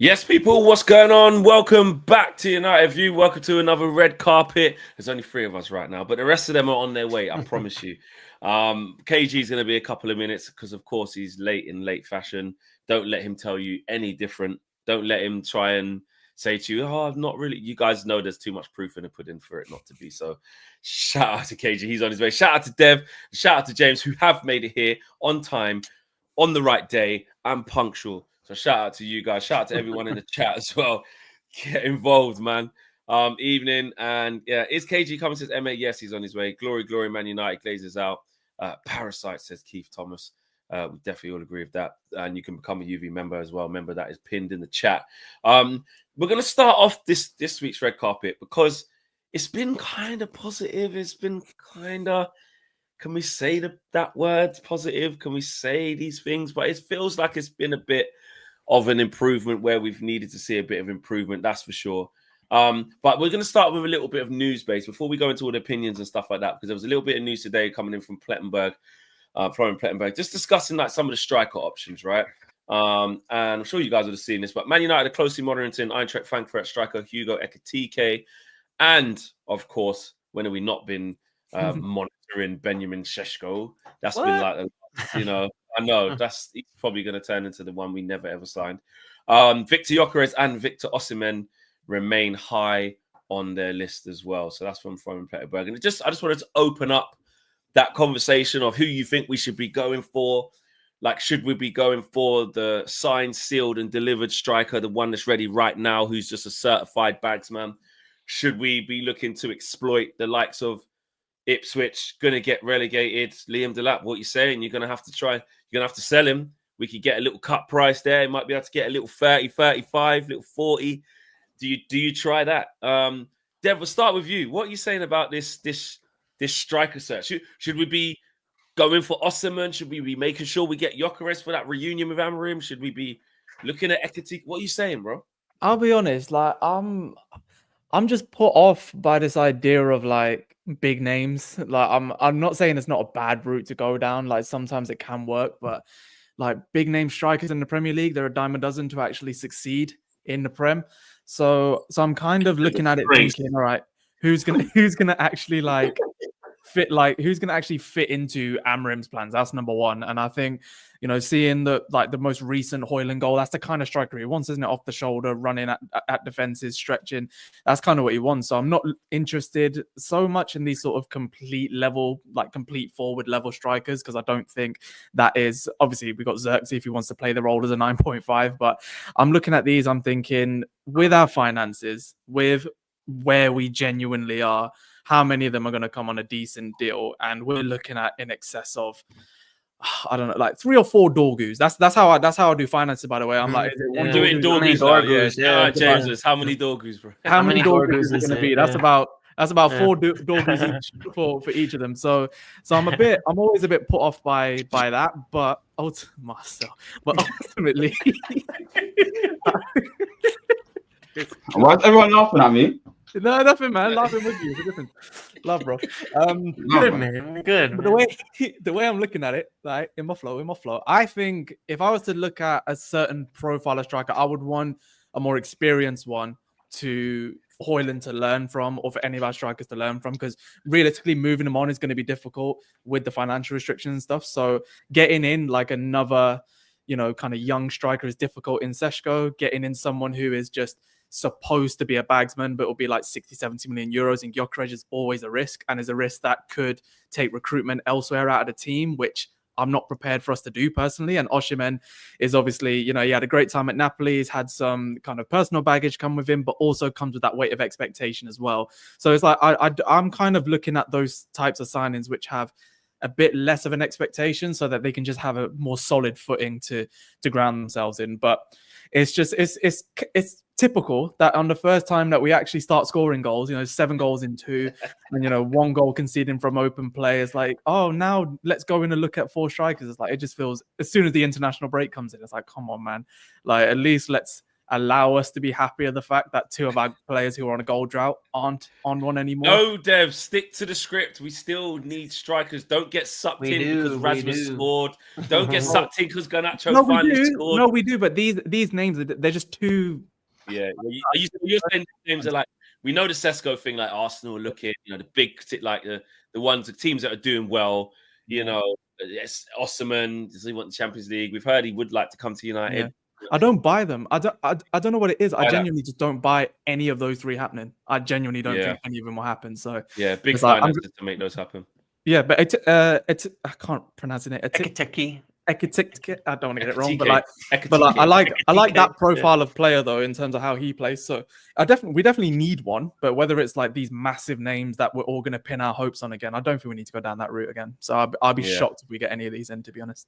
Yes, people, what's going on? Welcome back to United View. Welcome to another red carpet. There's only 3 of us right now, but the rest of them are on their way, I promise you. KG is going to be a couple of minutes because, of course, he's late in late fashion. Don't let him tell you any different. Don't let him try and say to you, oh, I'm not really. You guys know there's too much proof in the pudding for it not to be. So shout out to KG. He's on his way. Shout out to Dev. Shout out to James, who have made it here on time, on the right day, and punctual. So shout out to you guys. Shout out to everyone in the chat as well. Get involved, man. Evening. And yeah, is KG coming? Says MA. Yes, he's on his way. Glory, glory, Man United glazes out. Parasite, says Keith Thomas. We definitely all agree with that. And you can become a UV member as well. Remember, that is pinned in the chat. We're going to start off this week's red carpet because it's been kind of positive. It's been kind of, can we say that word positive? Can we say these things? But it feels like it's been a bit of an improvement where we've needed to see a bit of improvement, that's for sure. But we're going to start with a little bit of news base before we go into all the opinions and stuff like that, because there was a little bit of news today coming in from Plettenberg, Florian Plettenberg, just discussing like some of the striker options, right? And I'm sure you guys would have seen this, but Man United are closely monitoring Eintracht Frankfurt striker Hugo Ekitike, and of course, when have we not been monitoring Benjamin Sesko? That's been like, I know he's probably going to turn into the one we never ever signed. Victor Gyökeres and Victor Osimhen remain high on their list as well. So that's from Plettenberg. And I just wanted to open up that conversation of who you think we should be going for. Like, should we be going for the signed, sealed, and delivered striker, the one that's ready right now, who's just a certified bagsman? Should we be looking to exploit the likes of Ipswich, going to get relegated? Liam Delap, what you saying? You're going to have to try. You're going to have to sell him. We could get a little cut price there. Might be able to get a little 30, 35, little 40. Do you try that? Dev, we'll start with you. What are you saying about this striker search? Should we be going for Osimhen? Should we be making sure we get Gyökeres for that reunion with Amorim? Should we be looking at Ekitike? What are you saying, bro? I'll be honest. Like, I'm just put off by this idea of like big names. Like, I'm not saying it's not a bad route to go down. Like, sometimes it can work, but like big name strikers in the Premier League, they're a dime a dozen to actually succeed in the Prem. So I'm kind of looking at it thinking, all right, who's gonna actually like fit, like who's gonna actually fit into Amorim's plans? That's number one. And I think, seeing the most recent Hojlund goal, that's the kind of striker he wants, isn't it? Off the shoulder, running at defenses, stretching. That's kind of what he wants. So I'm not interested so much in these sort of complete forward level strikers, because I don't think that is, obviously we've got Xerxes if he wants to play the role as a 9.5, but I'm looking at these, I'm thinking, with our finances, with where we genuinely are, how many of them are going to come on a decent deal? And we're looking at in excess of, I don't know, like 3 or 4 Dorgus. That's how I do finances, by the way. I'm like, doing Dorgus. Yeah, James, how many Dorgus, bro? How many Dorgus is it going to be? That's about 4 Dorgus each for each of them. So I'm always a bit put off by that. But ultimately, why is everyone laughing at me? No, nothing, man. Laughing with you. It's a different love, bro. Good, man. Good. But the way I'm looking at it, like in my flow, I think if I was to look at a certain profile of striker, I would want a more experienced one to Hojlund to learn from, or for any of our strikers to learn from, because realistically moving them on is going to be difficult with the financial restrictions and stuff. So getting in like another, kind of young striker is difficult in Sesko. Getting in someone who is just supposed to be a bagsman, but it will be like 60-70 million euros in Gyökeres is always a risk, and is a risk that could take recruitment elsewhere out of the team, which I'm not prepared for us to do personally. And Osimhen is obviously, he had a great time at Napoli. He's had some kind of personal baggage come with him, but also comes with that weight of expectation as well. So it's like, I'm kind of looking at those types of signings which have a bit less of an expectation, so that they can just have a more solid footing to ground themselves in. But it's just, it's typical that on the first time that we actually start scoring goals, 7 goals in 2, and 1 goal conceding from open play, is like, oh, now let's go in and look at 4 strikers. It's like, it just feels, as soon as the international break comes in, it's like, come on, man, like at least let's allow us to be happy of the fact that 2 of our players who are on a goal drought aren't on one anymore? No, Dev, stick to the script. We still need strikers. Don't get sucked in because Rasmus scored. Don't get sucked in because Garnacho finally scored. No, we do. But these names, they're just too. Yeah, you're saying names are like, we know the Sesko thing, like Arsenal looking, the big, like the teams that are doing well. Yes, Osimhen, does he want the Champions League? We've heard he would like to come to United. Yeah. I don't buy them. I don't know what it is. I genuinely just don't buy any of those 3 happening. I genuinely don't think any of them will happen. So yeah, big finances to make those happen. Yeah, but it's I can't pronounce it. Ekitike. I don't want to get it wrong, but I like that profile of player though in terms of how he plays. So we definitely need one, but whether it's like these massive names that we're all going to pin our hopes on again, I don't think we need to go down that route again. So I'll be shocked if we get any of these in, to be honest.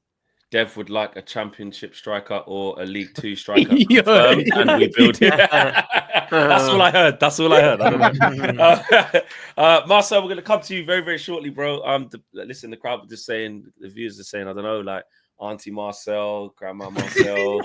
Dev would like a championship striker or a League 2 striker, and we build it. That's all I heard. I don't know. Marcel, we're going to come to you very, very shortly, bro. Listen, the crowd were just saying, the viewers are saying, I don't know, like Auntie Marcel, Grandma Marcel,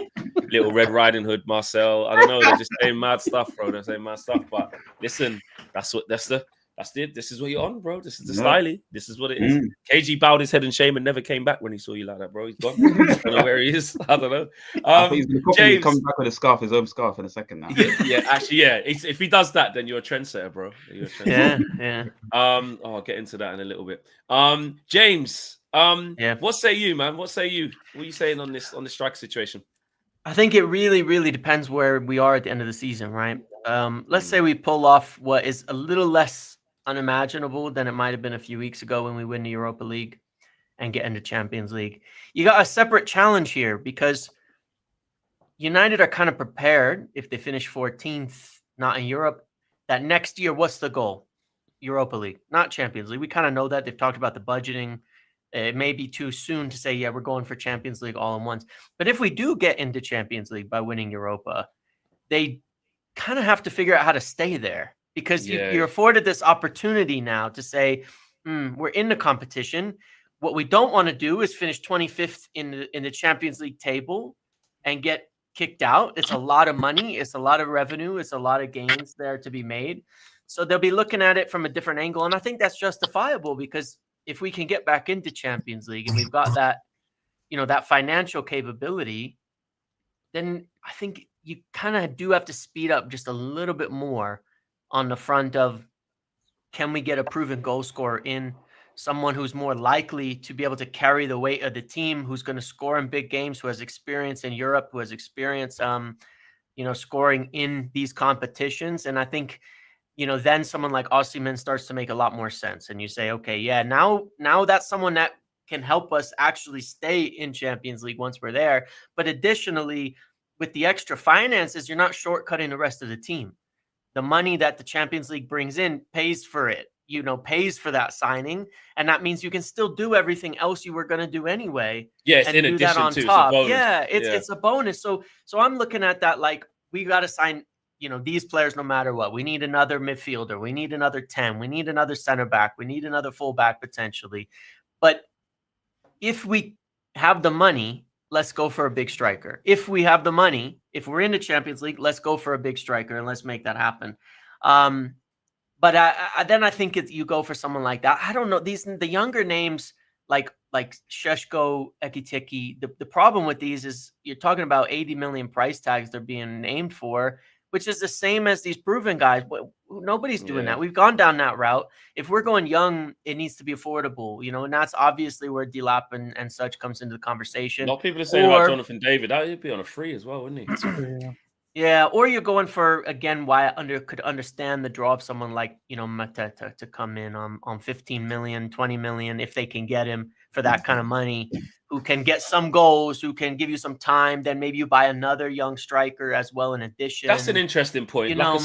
Little Red Riding Hood Marcel. I don't know. They're just saying mad stuff, bro. They're saying mad stuff. But listen, that's it. This is what you're on, bro. This is the style. This is what it is. KG bowed his head in shame and never came back when he saw you like that, bro. He's gone. I don't know where he is. I don't know. I think he's James coming back with his own scarf in a second now. Yeah. If he does that, then you're a trendsetter, bro. Yeah. I'll get into that in a little bit. James. What say you, man? What are you saying on this strike situation? I think it really, really depends where we are at the end of the season, right? Let's say we pull off what is a little less unimaginable than it might have been a few weeks ago when we win the Europa League and get into Champions League. You got a separate challenge here because United are kind of prepared if they finish 14th, not in Europe, that next year, what's the goal? Europa League, not Champions League. We kind of know that. They've talked about the budgeting. It may be too soon to say, yeah, we're going for Champions League all at once. But if we do get into Champions League by winning Europa, they kind of have to figure out how to stay there because you're afforded this opportunity now to say, we're in the competition. What we don't want to do is finish 25th in the Champions League table and get kicked out. It's a lot of money. It's a lot of revenue. It's a lot of gains there to be made. So they'll be looking at it from a different angle. And I think that's justifiable because if we can get back into Champions League and we've got that, that financial capability, then I think you kind of do have to speed up just a little bit more on the front of, can we get a proven goal scorer in, someone who's more likely to be able to carry the weight of the team, who's going to score in big games, who has experience in Europe, who has experience, scoring in these competitions. And I think, then someone like Osimhen starts to make a lot more sense. And you say, okay, yeah, now that's someone that can help us actually stay in Champions League once we're there. But additionally, with the extra finances, you're not shortcutting the rest of the team. The money that the Champions League brings in pays for it, pays for that signing. And that means you can still do everything else you were going to do anyway. Yes, and in do addition that on to top. It's It's a bonus. So I'm looking at that like we got to sign, these players no matter what. We need another midfielder. We need another 10. We need another center back. We need another fullback potentially. But if we have the money, let's go for a big striker. If we have the money, if we're in the Champions League, let's go for a big striker and let's make that happen. But then I think you go for someone like that. I don't know. The younger names like Sesko, Ekitike, the problem with these is you're talking about 80 million price tags they're being named for, which is the same as these proven guys. Nobody's doing that. We've gone down that route. If we're going young, it needs to be affordable, and that's obviously where Delap and such comes into the conversation. A lot of people are saying about Jonathan David. That would be on a free as well, wouldn't he? Yeah, or you're going for, again, why I could understand the draw of someone like, Mateta to come in on 15 million, 20 million, if they can get him for that kind of money, who can get some goals, who can give you some time. Then maybe you buy another young striker as well in addition. That's an interesting point. A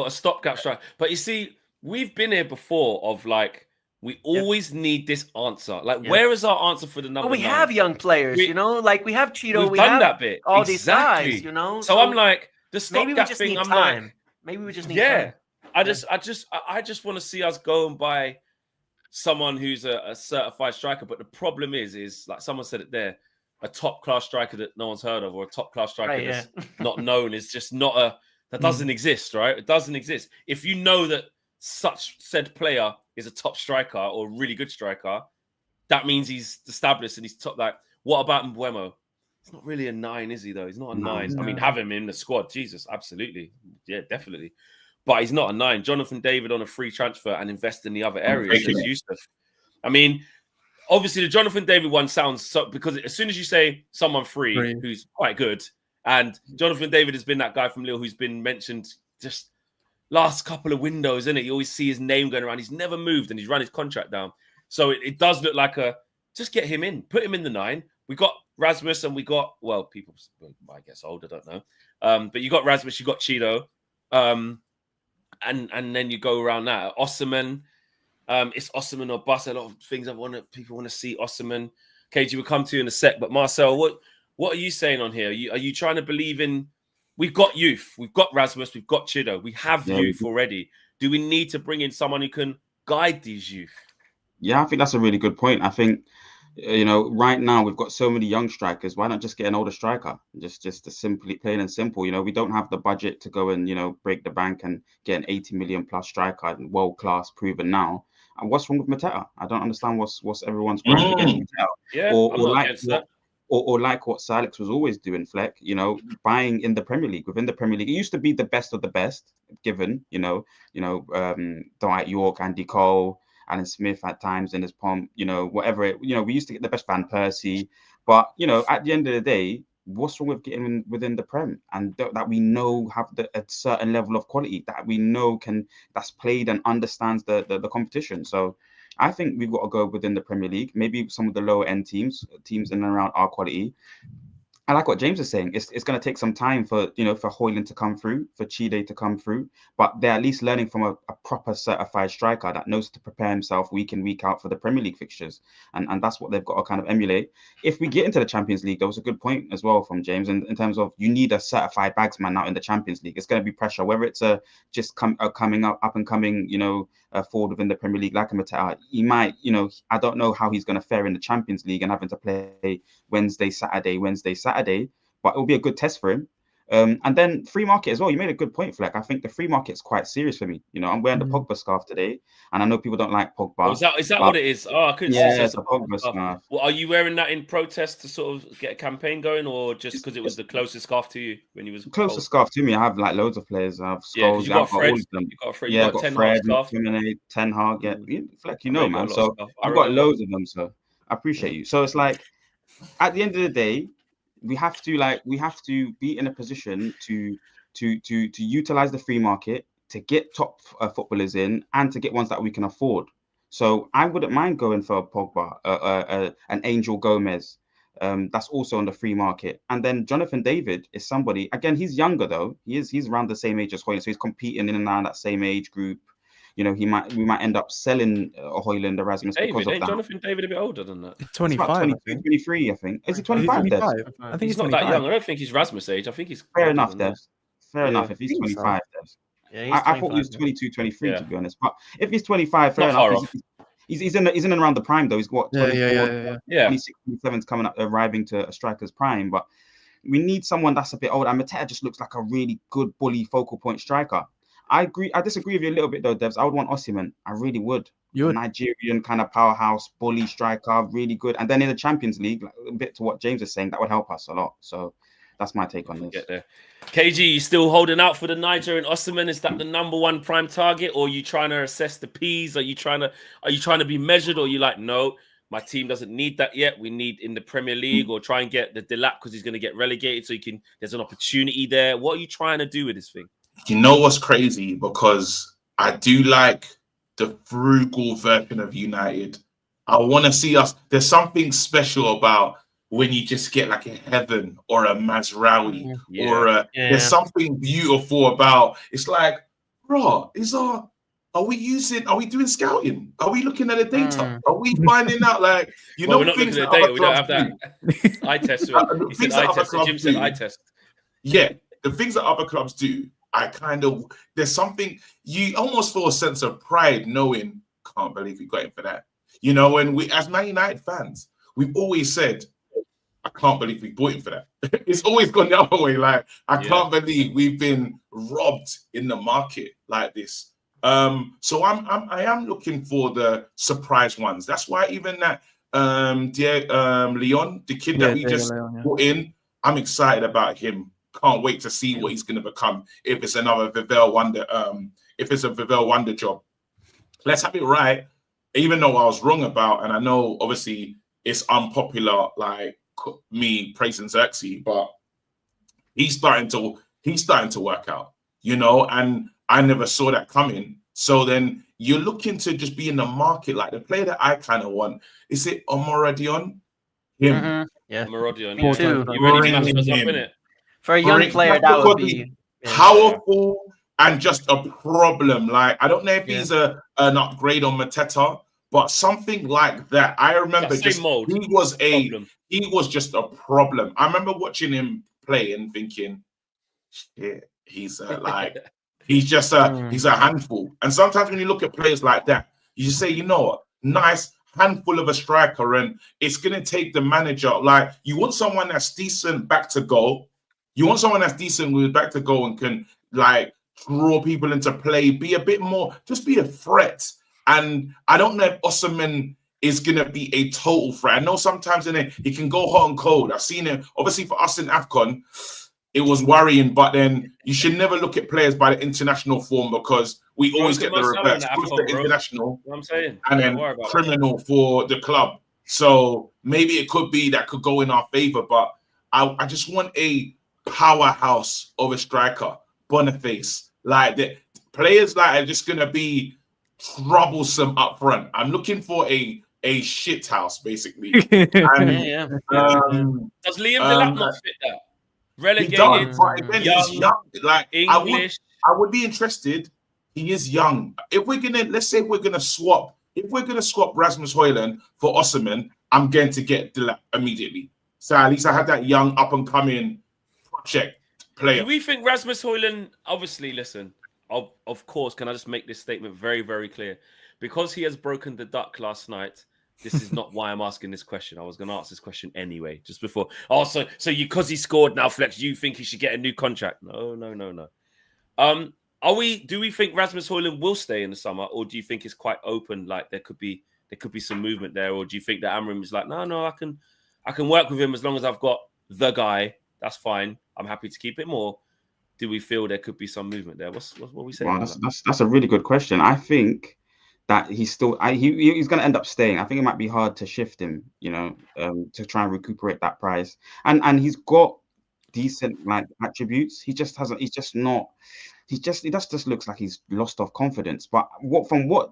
stopgap striker. But you see, we've been here before of like, we always need this answer. Like, where is our answer for the number? But we have young players, like we have Cheeto. We've done that bit. All these guys, So I'm like, the stopgap thing. I'm time. like, maybe we just need time. I just want to see us go and buy someone who's a certified striker. But the problem is like someone said it there. a top class striker that no one's heard of, or a top class striker that's not known, is just not that doesn't exist, right? It doesn't exist. If you know that such said player is a top striker or a really good striker, that means he's established and he's top. Like, what about Mbeumo? He's not really a 9, is he, though? He's not a 9. No. I mean, have him in the squad. Jesus, absolutely. Yeah, definitely. But he's not a 9. Jonathan David on a free transfer and invest in the other areas, says Yusuf. I mean, obviously, the Jonathan David one sounds so, because as soon as you say someone free who's quite good, and Jonathan David has been that guy from Lille who's been mentioned just last couple of windows, isn't it? You always see his name going around. He's never moved and he's run his contract down. So it does look like just get him in, put him in the 9. We got Rasmus and we got, well, people, I guess, old, I don't know. But you got Rasmus, you got Cheeto. And then you go around that. Osimhen, it's Osimhen or bust. A lot of things people want to see Osimhen. KG, we'll come to you in a sec. But Marcel, what are you saying on here? Are you trying to believe in? We've got youth. We've got Rasmus. We've got Chido. We have youth already. Do we need to bring in someone who can guide these youth? Yeah, I think that's a really good point. I think, right now we've got so many young strikers. Why not just get an older striker? Just to simply, plain and simple. We don't have the budget to go and, break the bank and get an 80 million plus striker, world class, proven now. And what's wrong with Mateta? I don't understand what's everyone's problem against Mateta. Yeah, or like what Salix was always doing, Fleck. Buying in the Premier League. Within the Premier League, it used to be the best of the best. Given, Dwight York, Andy Cole, Alan Smith at times in his pomp, whatever. We used to get the best Van Persie, but at the end of the day, what's wrong with getting within the Prem and that we know have a certain level of quality that we know that's played and understands the competition. So I think we've got to go within the Premier League, maybe some of the lower end teams in and around our quality. I like what James is saying. It's going to take some time for Hojlund to come through, for Chide to come through, but they're at least learning from a proper certified striker that knows to prepare himself week in, week out for the Premier League fixtures. And that's what they've got to kind of emulate. If we get into the Champions League, there was a good point as well from James in terms of you need a certified bagsman now in the Champions League. It's going to be pressure, whether it's coming up and coming, forward within the Premier League like a Mateta. He might, I don't know how he's going to fare in the Champions League and having to play Wednesday, Saturday, but it will be a good test for him. And then free market as well. You made a good point, Fleck. I think the free market's quite serious for me. I'm wearing the Pogba scarf today, and I know people don't like Pogba. Oh, is that what it is? Oh, I couldn't see. It's a Pogba scarf. Well, are you wearing that in protest to sort of get a campaign going, or just because it was the closest scarf to you when you was closest scarf to me? I have like loads of players. I have Scholes. You got Fred. I've got Fred, Ten Hag. Yeah, Fleck, man. So I've got loads of them. So I appreciate you. So it's like at the end of the day, we have to be in a position to utilize the free market to get top footballers in and to get ones that we can afford. So I wouldn't mind going for a Pogba, an Angel Gomez. That's also on the free market. And then Jonathan David is somebody, again, he's younger though. He's around the same age as Hojlund, so he's competing in and around that same age group. We might end up selling Hojlund, Erasmus because of that. Jonathan David a bit older than that? 25, 23, I think. Is he 25? I think he's not that young. I don't think he's Rasmus' age. I think he's fair enough, Dev. Fair enough if he's 25, Dev. Yeah, I thought he was 22, 23 to be honest. But if he's 25, fair enough. He's in and around the prime though. He's what 24, 26, 27's coming up, arriving to a striker's prime. But we need someone that's a bit older. And Mateta just looks like a really good bully focal point striker. I disagree with you a little bit though, Devs. I would want Osimhen. I really would. Nigerian kind of powerhouse, bully striker, really good. And then in the Champions League, like, a bit to what James is saying, that would help us a lot. So that's my take on this. Get there. KG, you still holding out for the Niger and Osimhen? Is that the number one prime target, or are you trying to assess the P's? Are you trying to be measured, or are you like, no, my team doesn't need that yet. We need in the Premier League, or try and get the Delap because he's going to get relegated, so there's an opportunity there. What are you trying to do with this thing? You know what's crazy? Because I do like the frugal version of United. I want to see us. There's something special about when you just get like a Heaven or a Mazraoui there's something beautiful about. It's like, bro, are we doing scouting? Are we looking at the data? Are we finding out like we're not looking at the data. We don't have that. Eye test. He said eye test. Jim said eye test. Yeah, the things that other clubs do. There's something, you almost feel a sense of pride knowing, can't believe we got him for that. And we, as Man United fans, we've always said, I can't believe we bought him for that. It's always gone the other way. Like, I can't believe we've been robbed in the market like this. So I am looking for the surprise ones. That's why even that Leon, the kid that we just put in, I'm excited about him. Can't wait to see what he's going to become. If it's another Vivell Wonder, if it's a Vivell Wonder job, let's have it right. Even though I was wrong about, and I know obviously it's unpopular, like me praising Xerxes, but he's starting to work out, you know, and I never saw that coming. So then you're looking to just be in the market. Like the player that I kind of want, is it Omoradion? Him. Mm-hmm. Yeah. Omoradion. Me too. You really matched us up, innit? For a young player, that would be powerful and just a problem. Like, I don't know if he's an upgrade on Mateta, but something like that. I remember just he was just a problem. I remember watching him play and thinking, shit, he's like he's just he's a handful. And sometimes when you look at players like that, you just say, you know what, nice handful of a striker, and it's gonna take the manager. Like, you want someone that's decent back to goal. You want someone that's decent with back to goal and can like draw people into play, be a bit more, just be a threat. And I don't know if Osimhen is going to be a total threat. I know sometimes in it, he can go hot and cold. I've seen it. Obviously, for us in AFCON, it was worrying. But then you should never look at players by the international form, because we always get the reverse. International, what I'm saying, and then criminal for the club. So maybe it could be that could go in our favor. But I just want a powerhouse of a striker, Boniface. Like, the players like are just going to be troublesome up front. I'm looking for a shit house, basically. And, does Liam Delap not fit that? Relegated, young, like English. I would be interested. He is young. If we're gonna swap Rasmus Hojlund for Osimhen, I'm going to get Delap immediately. So at least I had that young up and coming project player. Do we think Rasmus Hojlund? Obviously, listen. Of course, can I just make this statement very, very clear? Because he has broken the duck last night, this is not why I'm asking this question. I was going to ask this question anyway, just before. Oh, so you, because he scored now, Flex, you think he should get a new contract? No. Do we think Rasmus Hojlund will stay in the summer, or do you think it's quite open? Like there could be some movement there, or do you think that Amram is like, no, I can work with him as long as I've got the guy. That's fine. I'm happy to keep it more. Do we feel there could be some movement there? What we saying? Well, that's a really good question. I think that he's still he's going to end up staying. I think it might be hard to shift him, you know, to try and recuperate that price. And he's got decent like attributes. He just looks like he's lost off confidence. But what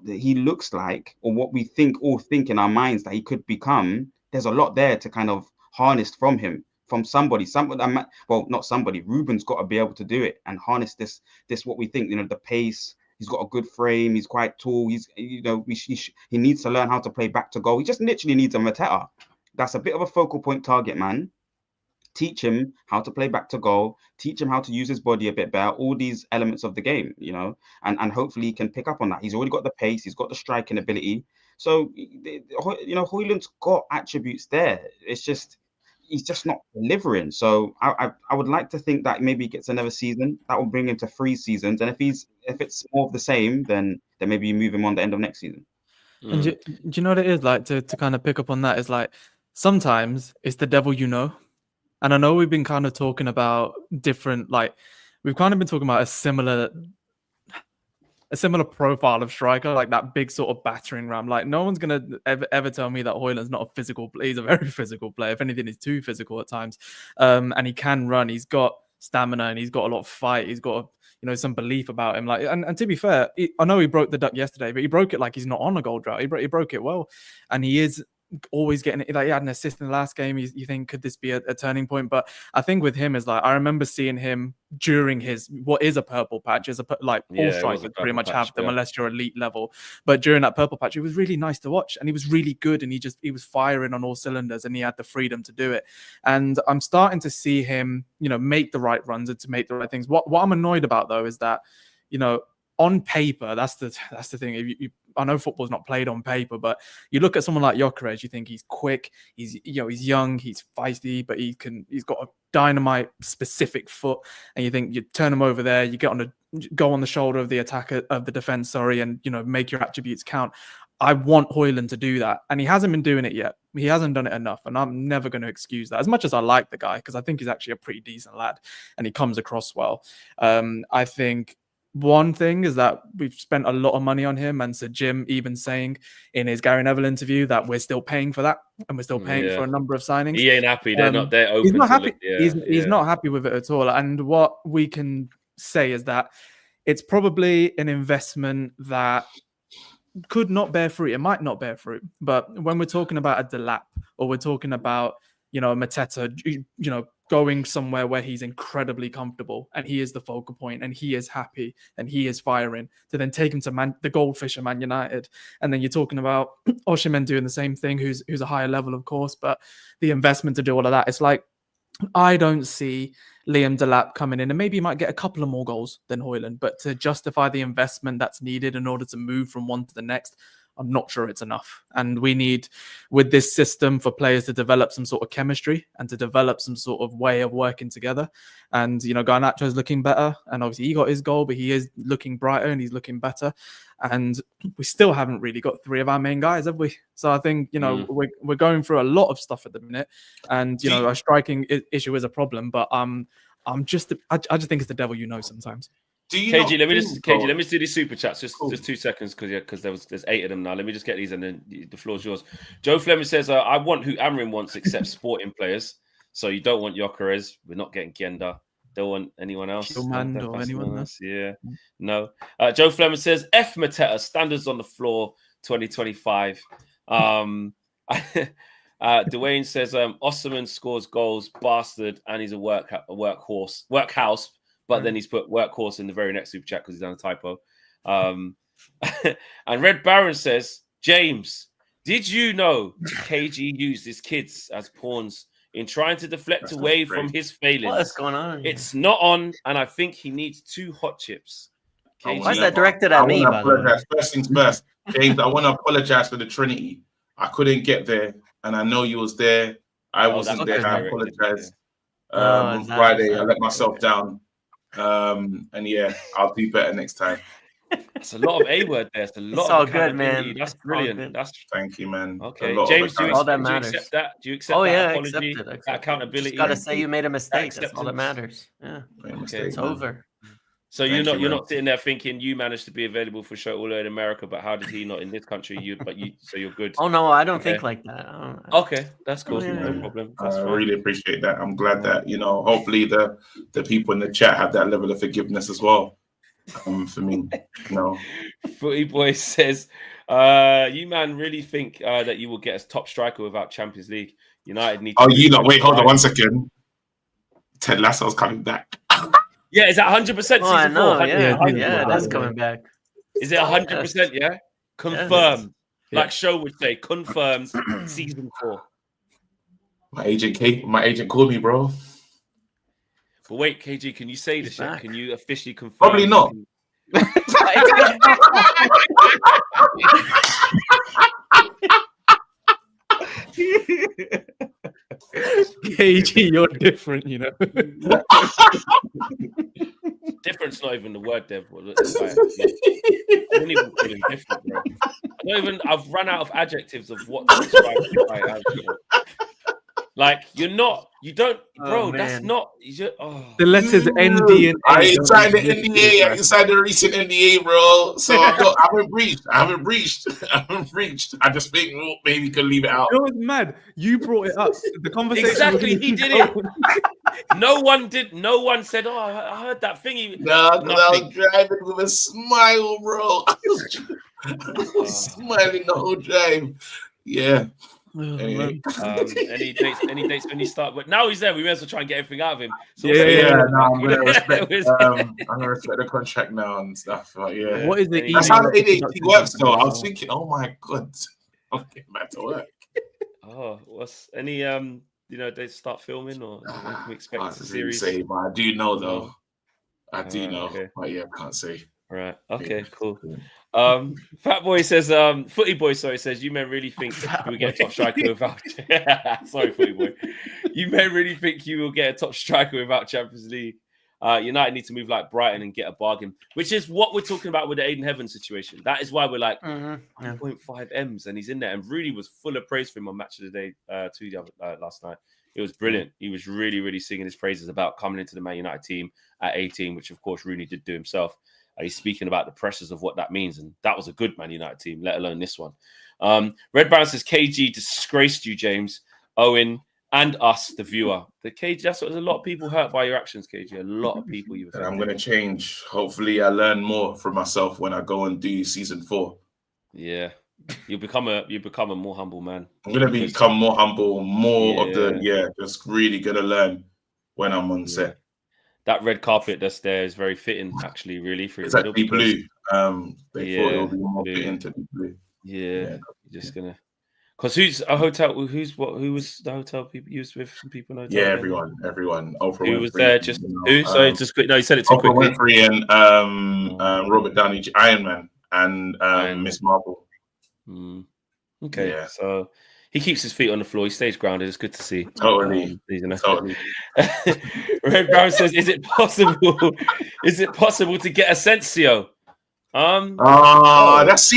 he looks like, or what we all think in our minds that he could become, there's a lot there to kind of harness from him. From somebody, not somebody. Ruben's got to be able to do it and harness this what we think, you know, the pace. He's got a good frame. He's quite tall. He needs to learn how to play back to goal. He just literally needs a Mateta. That's a bit of a focal point target, man. Teach him how to play back to goal. Teach him how to use his body a bit better. All these elements of the game, you know, and hopefully he can pick up on that. He's already got the pace. He's got the striking ability. So, you know, Hojlund's got attributes there. It's just, he's just not delivering. So I would like to think that maybe he gets another season. That will bring him to 3 seasons. And if it's more of the same, then maybe you move him on the end of next season. And do you know what it is like to kind of pick up on that? Is like sometimes it's the devil, you know. And I know we've been kind of talking about different, like we've kind of been talking about a similar profile of striker, like that big sort of battering ram. Like no one's gonna ever tell me that Hojlund's not a physical player. He's a very physical player. If anything, he's too physical at times. And he can run. He's got stamina and he's got a lot of fight. He's got some belief about him. Like and to be fair, I know he broke the duck yesterday, but he broke it like he's not on a goal drought. He broke it well, and he is always getting it. Like he had an assist in the last game. You think, could this be a turning point? But I think with him is like, I remember seeing him during his what is a purple patch, all strikers pretty much have them unless you're elite level. But during that purple patch, it was really nice to watch, and he was really good, and he was firing on all cylinders, and he had the freedom to do it. And I'm starting to see him, make the right runs and to make the right things. What I'm annoyed about though is that, on paper, that's the thing. If I know football's not played on paper, but you look at someone like Gyökeres, you think he's quick, he's young, he's feisty, but he's got a dynamite specific foot, and you think you turn him over there, you go on the shoulder of the attacker of the defense, and make your attributes count. I want Hojlund to do that, and he hasn't been doing it yet. He hasn't done it enough, and I'm never going to excuse that. As much as I like the guy, because I think he's actually a pretty decent lad, and he comes across well. I think one thing is that we've spent a lot of money on him, and Sir Jim even saying in his Gary Neville interview that we're still paying for that, and we're still paying for a number of signings. He ain't happy. They're not. They're open. He's not happy. Look, he's not happy with it at all. And what we can say is that it's probably an investment that could not bear fruit. It might not bear fruit, but when we're talking about a Delap, or we're talking about a Mateta, going somewhere where he's incredibly comfortable and he is the focal point and he is happy and he is firing, to then take him to the Goldfish of Man United, and then you're talking about Osimhen doing the same thing, who's a higher level, of course, but the investment to do all of that, it's like, I don't see Liam Delap coming in, and maybe he might get a couple of more goals than Hojlund, but to justify the investment that's needed in order to move from one to the next, I'm not sure it's enough. And we need, with this system, for players to develop some sort of chemistry and to develop some sort of way of working together. And, Garnacho's looking better, and obviously he got his goal, but he is looking brighter and he's looking better. And we still haven't really got three of our main guys, have we? So I think, we're going through a lot of stuff at the minute, and, our striking issue is a problem, but I just think it's the devil sometimes. KG, let me just do these super chats. Just 2 seconds, because there's 8 of them now. Let me just get these, and then the floor's yours. Joe Fleming says, "I want who Amrin wants, except sporting players. So you don't want Gyökeres. We're not getting Genda. Don't want anyone else. Shieldman or anyone else. Yeah, no." Joe Fleming says, "F Mateta, standards on the floor, 2025." Dwayne says, "Osimhen scores goals, bastard, and he's a workhouse." But then he's put workhorse in the very next super chat because he's done a typo. And Red Baron says, "James, did you know KG used his kids as pawns in trying to deflect away from his failings? What's going on? It's not on, and I think he needs 2 hot chips." KG, why is that directed at me? By the way? First things first, James. I want to apologize for the Trinity. I couldn't get there, and I know you was there. I wasn't there. I apologize. On Friday, I let myself down. And yeah, I'll do better next time. That's a lot of A word there. It's a lot. It's all good, man. That's brilliant. Thank you, man. Okay, James, do you accept that? Do you accept that apology? Accept that accountability. You got to say you made a mistake. That's all that matters. Yeah, it's over. So you're not sitting there thinking you managed to be available for show all over in America, but how did he not in this country? So you're good. Oh no, I don't think like that. Okay, that's cool. No problem. I really appreciate that. I'm glad that hopefully the people in the chat have that level of forgiveness as well. For me, Footy Boy says, "You man really think that you will get a top striker without Champions League? United need." Wait, hold on 1 second. Ted Lasso's coming back. Yeah, is that 100% season 4? I know, yeah, that's coming back. Is it 100%? Yeah, confirmed. Like Show would say, confirmed season 4. My agent called me, bro. But wait, KG, can you say this yet? Can you officially confirm? Probably not. KG, you're different, Different's not even the word, Dev. I don't even call him different, bro. I've run out of adjectives of what to describe this guy as. Like, you don't, bro, that's not. The letters ND and A. I ain't signed the NDA. I ain't signed the recent NDA, bro. So I haven't breached. I just think maybe you can leave it out. It was mad. You brought it up. The conversation. Exactly, he did it. No one did. No one said, "Oh, I heard that thingy." No, because I was driving with a smile, bro. I was smiling the whole drive. Yeah. Anyway, any dates when you start? But now he's there. We may as well try and get everything out of him. So I'm gonna respect. I'm gonna respect the contract now and stuff. But yeah, what is the? That's how the ADHD works, though. I was thinking, oh my god, I'm getting back to work. What's any they start filming or can we expect a series? Say, but I do know though. I do know, but yeah, I can't say. Right. Okay. Cool. Yeah. Fat Boy says, Footy Boy, sorry, says, you men really think you will get a top striker without. Sorry, Footy Boy. You men really think you will get a top striker without Champions League. United need to move like Brighton and get a bargain, which is what we're talking about with the Aiden Heaven situation. That is why we're like 1.5 M's, and he's in there. And Rudy was full of praise for him on Match of the Day last night. It was brilliant. He was really, really singing his praises about coming into the Man United team at 18, which of course Rooney did do himself. He's speaking about the pressures of what that means, and that was a good Man United team, let alone this one. Red Baron says, KG disgraced you, James, Owen, and us, the viewer. The KG, that's what there's a lot of people hurt by your actions, KG. A lot of people you've And I'm going to change. Hopefully, I learn more from myself when I go and do season 4. Yeah, you become a more humble man. I'm going to become more humble, just really going to learn when I'm on set. That red carpet that's there is very fitting, actually, really. For it's actually blue. They thought it would be more fitting to be blue. Yeah. Just gonna. Because who's a hotel? Who was the hotel people used with some people in the hotel? Yeah, everyone. Oprah who Winfrey, was there? Just who? Sorry, just quick. No, you said it too Oprah quickly. Winfrey and Robert Downey, Iron Man, and Miss Marvel. Okay, Yeah. so he keeps his feet on the floor. He stays grounded. It's good to see. Totally. Red Brown says, "Is it possible? Is it possible to get Asensio?" That's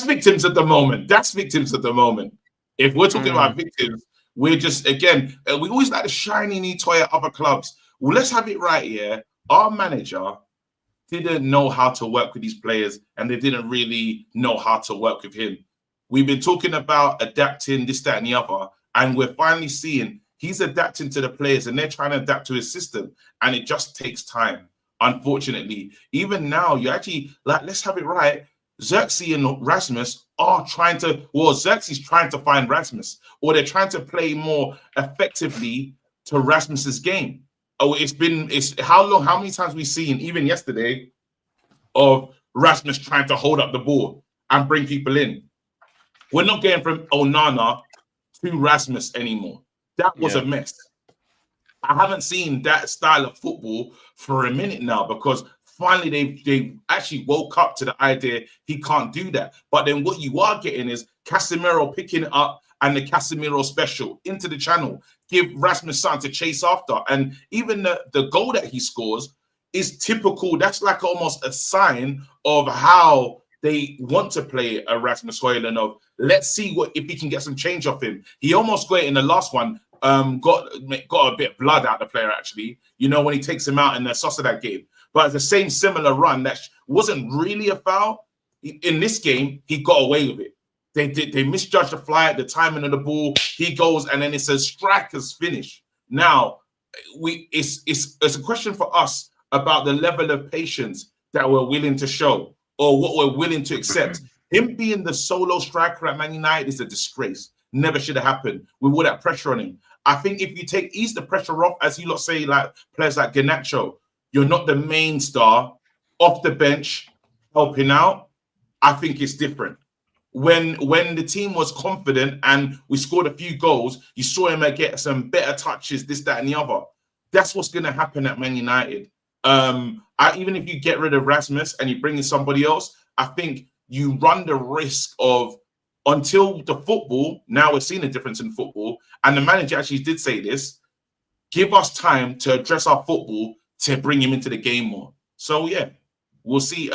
victims at the moment. If we're talking about victims, we're just we always like the shiny new toy at other clubs. Well, let's have it right here. Our manager didn't know how to work with these players, and they didn't really know how to work with him. We've been talking about adapting this, that, and the other, and we're finally seeing he's adapting to the players, and they're trying to adapt to his system, and it just takes time. Unfortunately, even now, you actually let's have it right. Xerxes and Rasmus are Xerxes trying to find Rasmus, or they're trying to play more effectively to Rasmus's game. It's how many times we've seen, even yesterday, of Rasmus trying to hold up the ball and bring people in. We're not getting from Onana to Rasmus anymore. That was a mess. I haven't seen that style of football for a minute now, because finally they actually woke up to the idea he can't do that. But then what you are getting is Casemiro picking it up and the Casemiro special into the channel. Give Rasmus something to chase after. And even the goal that he scores is typical. That's like almost a sign of how they want to play a Rasmus Hojlund of, let's see if he can get some change off him. He almost got it in the last one. Got a bit of blood out the player, actually, when he takes him out in the Sociedad game. But the same similar run that wasn't really a foul. In this game, he got away with it. They misjudged the flight, the timing of the ball. He goes, and then it's a striker's finish. Now, it's a question for us about the level of patience that we're willing to show, or what we're willing to accept. Him being the solo striker at Man United is a disgrace. Never should have happened with all that pressure on him. I think if you ease the pressure off, as you lot say, like players like Garnacho, you're not the main star, off the bench, helping out. I think it's different. When the team was confident and we scored a few goals, you saw him get some better touches, this, that, and the other. That's what's going to happen at Man United. Even if you get rid of Rasmus and you bring in somebody else, I think you run the risk of, until the football, now we're seeing a difference in football, and the manager actually did say this, give us time to address our football to bring him into the game more. So, yeah, we'll see.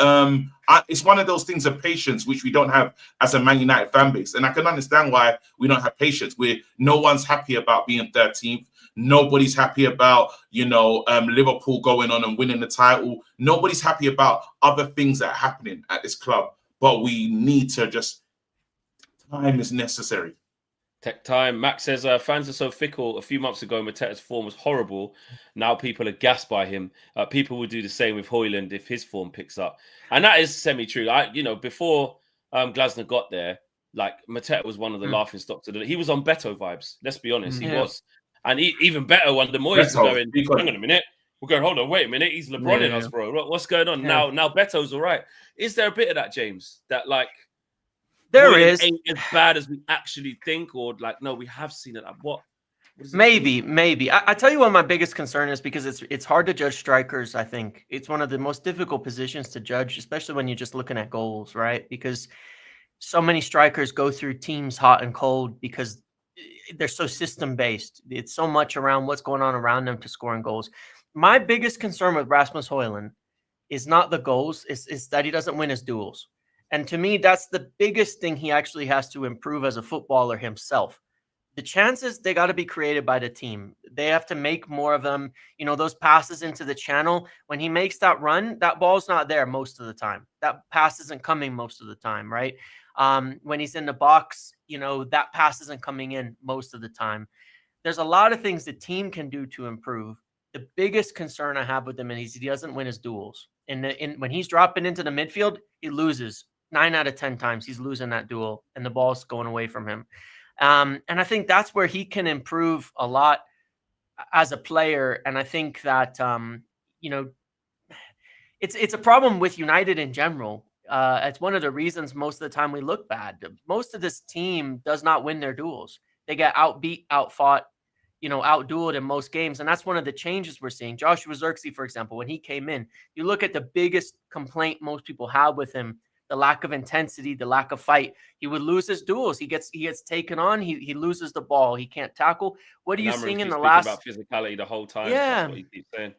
It's one of those things of patience, which we don't have as a Man United fan base. And I can understand why we don't have patience. No one's happy about being 13th. Nobody's happy about, Liverpool going on and winning the title. Nobody's happy about other things that are happening at this club. But we need to just, time is necessary. Tech time. Max says fans are so fickle. A few months ago, Mateta's form was horrible. Now people are gassed by him. People will do the same with Hojlund if his form picks up, and that is semi-true. Before Glasner got there, like Mateta was one of the laughing stocks. He was on Beto vibes. Let's be honest, he was, and even better when the Moyes are going. Hang on a minute. We're going. Hold on. Wait a minute. He's LeBroning us, bro. What's going on now? Now Beto's all right. Is there a bit of that, James? That there is ain't as bad as we actually think, or no, we have seen it. What Maybe. I tell you what my biggest concern is, because it's hard to judge strikers. I think it's one of the most difficult positions to judge, especially when you're just looking at goals, right? Because so many strikers go through teams hot and cold because they're so system based. It's so much around what's going on around them to scoring goals. My biggest concern with Rasmus Hojlund is not the goals, is that he doesn't win his duels. And to me, that's the biggest thing he actually has to improve as a footballer himself. The chances, they got to be created by the team. They have to make more of them. You know, those passes into the channel, when he makes that run, that ball's not there most of the time. That pass isn't coming most of the time, right? When he's in the box, you know, that pass isn't coming in most of the time. There's a lot of things the team can do to improve. The biggest concern I have with him is he doesn't win his duels. And when he's dropping into the midfield, he loses 9 out of 10 times. He's losing that duel and the ball's going away from him. And I think that's where he can improve a lot as a player. And I think that, you know, it's a problem with United in general. It's one of the reasons most of the time we look bad. Most of this team does not win their duels. They get outbeat, outfought, you know, outdueled in most games. And that's one of the changes we're seeing. Joshua Zirkzee, for example, when he came in, you look at the biggest complaint most people have with him, the lack of intensity, the lack of fight. He would lose his duels. He gets taken on. He loses the ball. He can't tackle. What are you seeing in the last about physicality the whole time? Yeah. That's what you keep saying.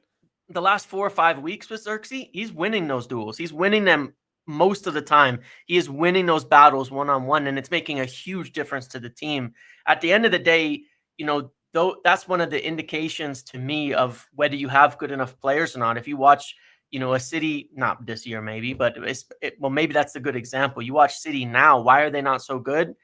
The last 4 or 5 weeks with Zirkzee, he's winning those duels. He's winning them most of the time. He is winning those battles one-on-one, and it's making a huge difference to the team. At the end of the day, you know, though, that's one of the indications to me of whether you have good enough players or not. If you watch, you know, a City, not this year maybe, but well, maybe that's a good example. You watch City now. Why are they not so good?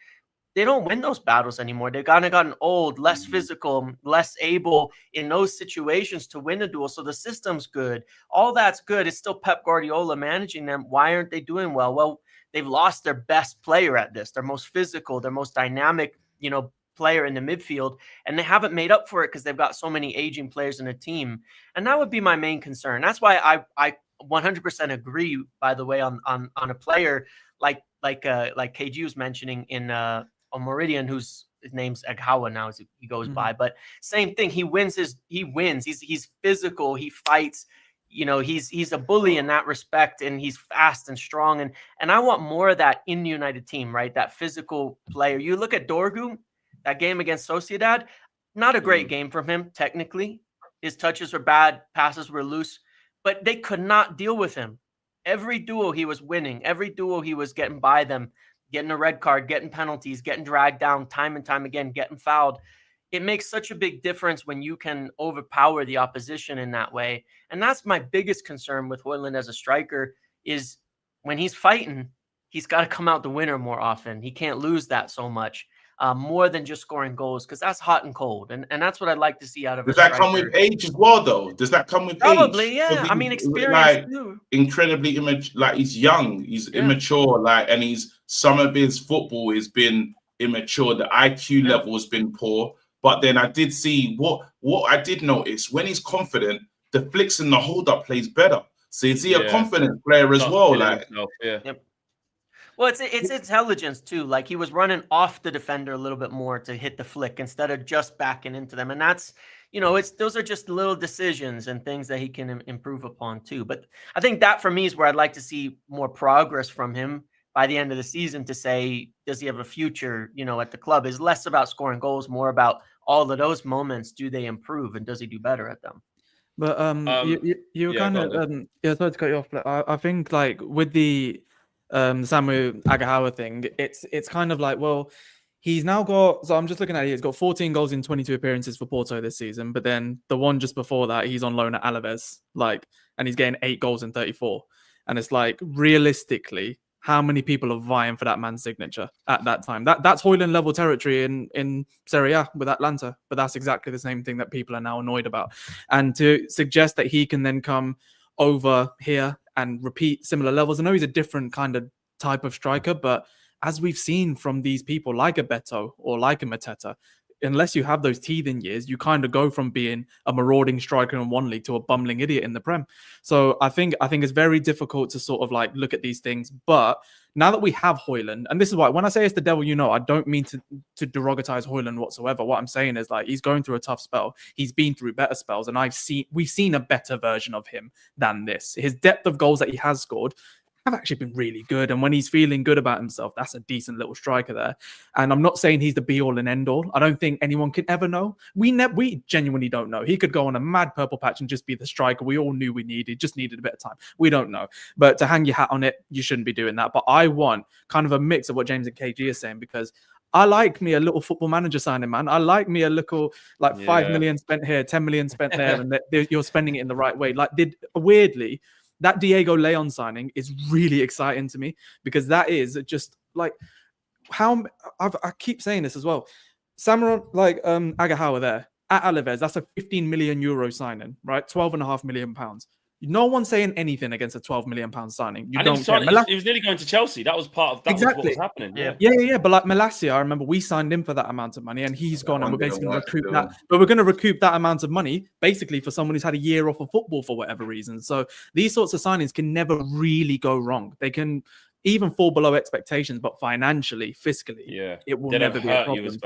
They don't win those battles anymore. They've kind of gotten old, less physical, less able in those situations to win a duel. So the system's good. All that's good. It's still Pep Guardiola managing them. Why aren't they doing well? Well, they've lost their best player at this, their most physical, their most dynamic, you know, player in the midfield, and they haven't made up for it because they've got so many aging players in the team. And that would be my main concern. That's why I 100% agree, by the way, on a player like KG was mentioning in on Meridian, his name's Aghawa now, as he goes by. But same thing, he wins. He's physical, he fights. You know, he's a bully in that respect, and he's fast and strong. And I want more of that in the United team, right? That physical player. You look at Dorgu, that game against Sociedad, not a great game from him, technically. His touches were bad, passes were loose, but they could not deal with him. Every duel he was winning, every duel he was getting by them, getting a red card, getting penalties, getting dragged down time and time again, getting fouled. It makes such a big difference when you can overpower the opposition in that way. And that's my biggest concern with Hojlund as a striker, is when he's fighting, he's got to come out the winner more often. He can't lose that so much. More than just scoring goals, because that's hot and cold, and that's what I'd like to see out of. Does that come with age as well, though? Does that come with probably age? Yeah, I mean, experience like, too. Incredibly immature. Like, he's young, he's immature, like, and some of his football has been immature. The IQ level has been poor. But then I did see what I did notice, when he's confident, the flicks and the hold up plays better. So is he a confident player as well? Like, Yep. Well, it's intelligence too. Like, he was running off the defender a little bit more to hit the flick instead of just backing into them. And that's, you know, those are just little decisions and things that he can improve upon too. But I think that for me is where I'd like to see more progress from him by the end of the season, to say, does he have a future, you know, at the club? Is less about scoring goals, more about all of those moments. Do they improve, and does he do better at them? But you kind of sorry to cut you off, but I think, like, with the Samu Agahawa thing, it's kind of like, well, he's now got, so I'm just looking at it, he's got 14 goals in 22 appearances for Porto this season, but then the one just before that, he's on loan at Alaves, like, and he's getting 8 goals in 34. And it's like, realistically, how many people are vying for that man's signature at that time? That's Hojlund level territory in Serie A with Atlanta, but that's exactly the same thing that people are now annoyed about. And to suggest that he can then come over here and repeat similar levels, I know he's a different kind of type of striker, but as we've seen from these people like a Beto or like a Mateta, unless you have those teething years, you kind of go from being a marauding striker in one league to a bumbling idiot in the Prem. So I think it's very difficult to sort of like look at these things. But now that we have Hojlund, and this is why when I say it's the devil, I don't mean to derogatize Hojlund whatsoever. What I'm saying is like he's going through a tough spell. He's been through better spells, and we've seen a better version of him than this. His depth of goals that he has scored have actually been really good. And when he's feeling good about himself, that's a decent little striker there. And I'm not saying he's the be all and end all. I don't think anyone can ever know. We genuinely don't know. He could go on a mad purple patch and just be the striker we all knew we needed, just needed a bit of time. We don't know. But to hang your hat on it, you shouldn't be doing that. But I want kind of a mix of what James and KG are saying, because I like me a little Football Manager signing, man. I like me a little 5 million spent here, 10 million spent there, and you're spending it in the right way. Weirdly, that Diego Leon signing is really exciting to me, because that is just like how I keep saying this as well. Samaron, Agahawa there at Alaves, that's a 15 million euro signing, right? 12.5 million pounds. No one's saying anything against a 12 million pound signing. He was nearly going to Chelsea. That was part of what was happening. Yeah. But like Malacia, I remember we signed him for that amount of money, and he's gone, and we're basically going to recoup that. But we're going to recoup that amount of money basically for someone who's had a year off of football for whatever reason. So these sorts of signings can never really go wrong. They can even fall below expectations, but financially, fiscally, it will never be a problem.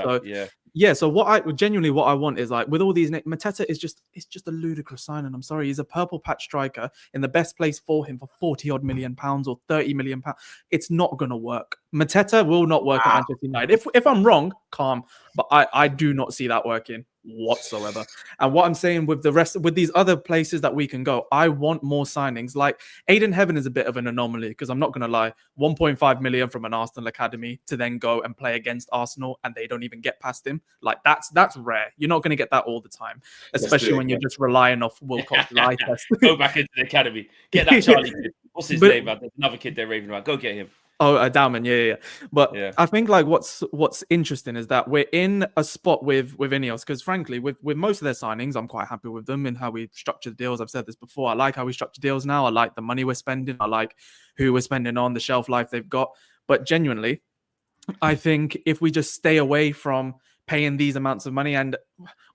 So what I want is like with all these, Mateta is just a ludicrous signing. I'm sorry, he's a purple patch striker in the best place for him for 40 odd million pounds or 30 million pounds. It's not gonna work. Mateta will not work at Manchester United. If I'm wrong, calm, but I do not see that working whatsoever. And what I'm saying with these other places that we can go, I want more signings. Like Aiden Heaven is a bit of an anomaly, because I'm not going to lie, 1.5 million from an Arsenal academy to then go and play against Arsenal and they don't even get past him. Like that's rare. You're not going to get that all the time, especially when you're just relying off Wilcox's eye test. Go back into the academy. Get that Charlie kid. What's his name? There's another kid they're raving about. Go get him. Oh, Dowman, yeah. But I think like what's interesting is that we're in a spot with Ineos, because frankly, with most of their signings, I'm quite happy with them and how we structure the deals. I've said this before. I like how we structure deals now. I like the money we're spending. I like who we're spending on, the shelf life they've got. But genuinely, I think if we just stay away from paying these amounts of money, and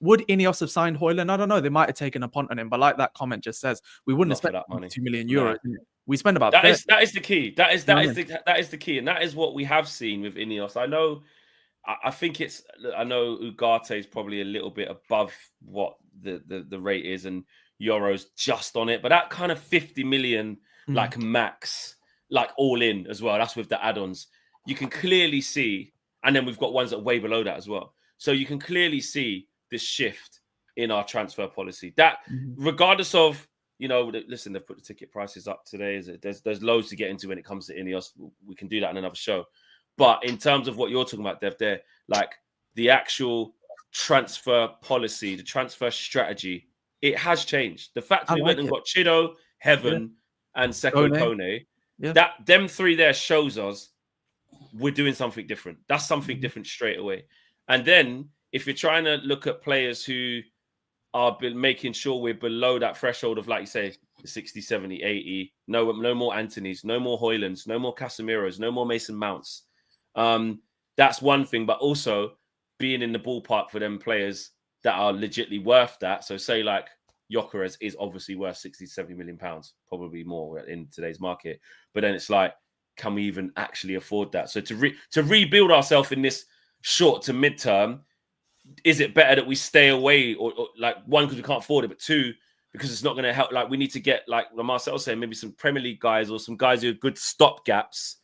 would Ineos have signed Hojlund? I don't know. They might have taken a punt on him, but like that comment just says, we wouldn't have spent that money. 2 million euros. No. We spend about that is the key. That is the key, and that is what we have seen with Ineos. I know Ugarte is probably a little bit above what the rate is, and Euro's just on it, but that kind of 50 million like max, like all in as well. That's with the add-ons. You can clearly see, and then we've got ones that are way below that as well. So you can clearly see this shift in our transfer policy. That regardless of, listen, they've put the ticket prices up today. There's loads to get into when it comes to Ineos. We can do that in another show. But in terms of what you're talking about, Dev, there, like the actual transfer policy, the transfer strategy, it has changed. The fact we went and got Chido, Heaven, and Sesko Kone, that them three there shows us we're doing something different. That's something different straight away. And then if you're trying to look at players who are making sure we're below that threshold of, like you say, 60, 70, 80. No more Anthonys, no more Hojlunds, no more Casemiros, no more Mason Mounts. That's one thing, but also being in the ballpark for them players that are legitimately worth that. So say like Gyökeres is obviously worth 60, 70 million pounds, probably more in today's market. But then it's like, can we even actually afford that? So to rebuild ourselves in this short to mid-term, is it better that we stay away, or like one, because we can't afford it, but two, because it's not going to help. Like we need to get, like Marcel was saying, maybe some Premier League guys or some guys who are good stopgaps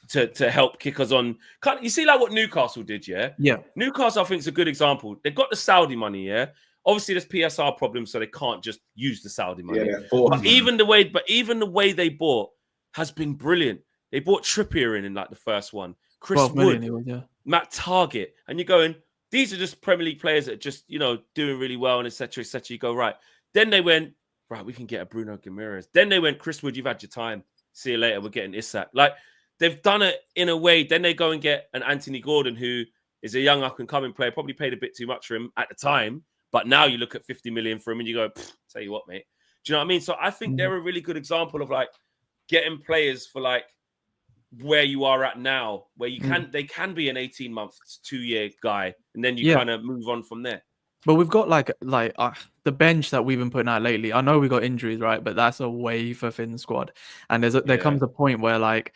to help kick us on. You see like what Newcastle did, yeah? Newcastle, I think, is a good example. They've got the Saudi money, yeah? Obviously, there's PSR problems, so they can't just use the Saudi money. But even the way they bought has been brilliant. They bought Trippier in like the first one. Chris Wood, Matt Target, and you're going, these are just Premier League players that are just, doing really well, and et cetera, et cetera. You go, right. Then they went, right, we can get a Bruno Guimaraes. Then they went, Chris Wood, you've had your time. See you later. We're getting Isak. Like, they've done it in a way. Then they go and get an Anthony Gordon, who is a young up-and-coming player, probably paid a bit too much for him at the time. But now you look at 50 million for him and you go, tell you what, mate. Do you know what I mean? So I think they're a really good example of, like, getting players for, like, where you are at now, where you they can be an 18-month, 2-year guy, and then you kind of move on from there. But we've got like the bench that we've been putting out lately. I know we got injuries, right? But that's a way for thin squad. And there comes a point where, like,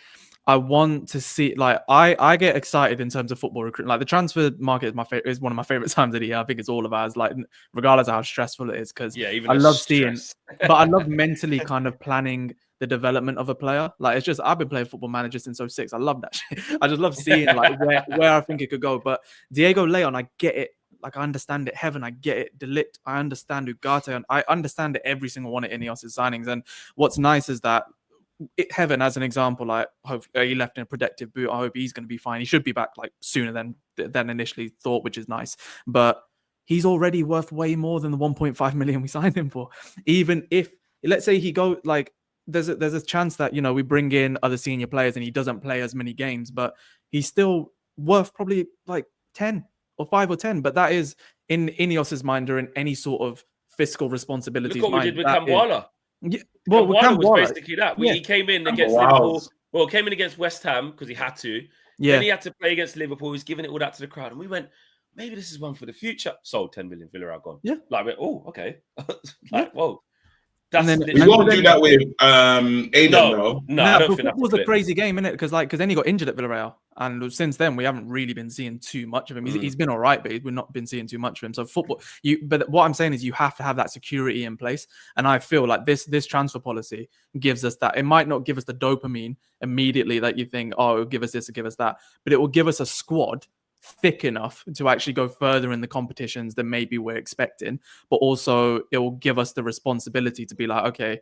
I want to see, like, I get excited in terms of football recruitment. Like, the transfer market is one of my favorite times of the year. I think it's all of ours, like, regardless of how stressful it is, because even I the love seeing, stress. but I love mentally kind of planning the development of a player. Like, it's just, I've been playing Football Manager since 06. I love that shit. I just love seeing like where I think it could go. But Diego Leon, I get it. Like, I understand it. Heaven, I get it. Delict, I understand Ugarte, and I understand it. Every single one of Ineos's signings. And what's nice is that Heaven, as an example, like, hope he left in a protective boot. I hope he's going to be fine. He should be back like sooner than initially thought, which is nice. But he's already worth way more than the 1.5 million we signed him for. Even if, let's say he go like, there's a chance that, you know, we bring in other senior players and he doesn't play as many games, but he's still worth probably like 10 or 5 or 10. But that is in Ineos's mind, or in any sort of fiscal responsibilities. Look what we did with Kamwala. Yeah, well, Kamwala was basically that. He came in against Liverpool. Well, came in against West Ham because he had to. Yeah. Then he had to play against Liverpool. He was giving it all that to the crowd. And we went, maybe this is one for the future. Sold 10 million, Villarreal gone. Yeah. Like, oh, okay. Like, whoa. We won't do that with Aiden, though. No, I don't think that was a crazy game, innit? Because then he got injured at Villarreal, and since then we haven't really been seeing too much of him. He's been all right, but we've not been seeing too much of him. So football, but what I'm saying is you have to have that security in place, and I feel like this transfer policy gives us that. It might not give us the dopamine immediately that you think, oh, it'll give us this or give us that, but it will give us a squad thick enough to actually go further in the competitions than maybe we're expecting, but also it will give us the responsibility to be like, okay,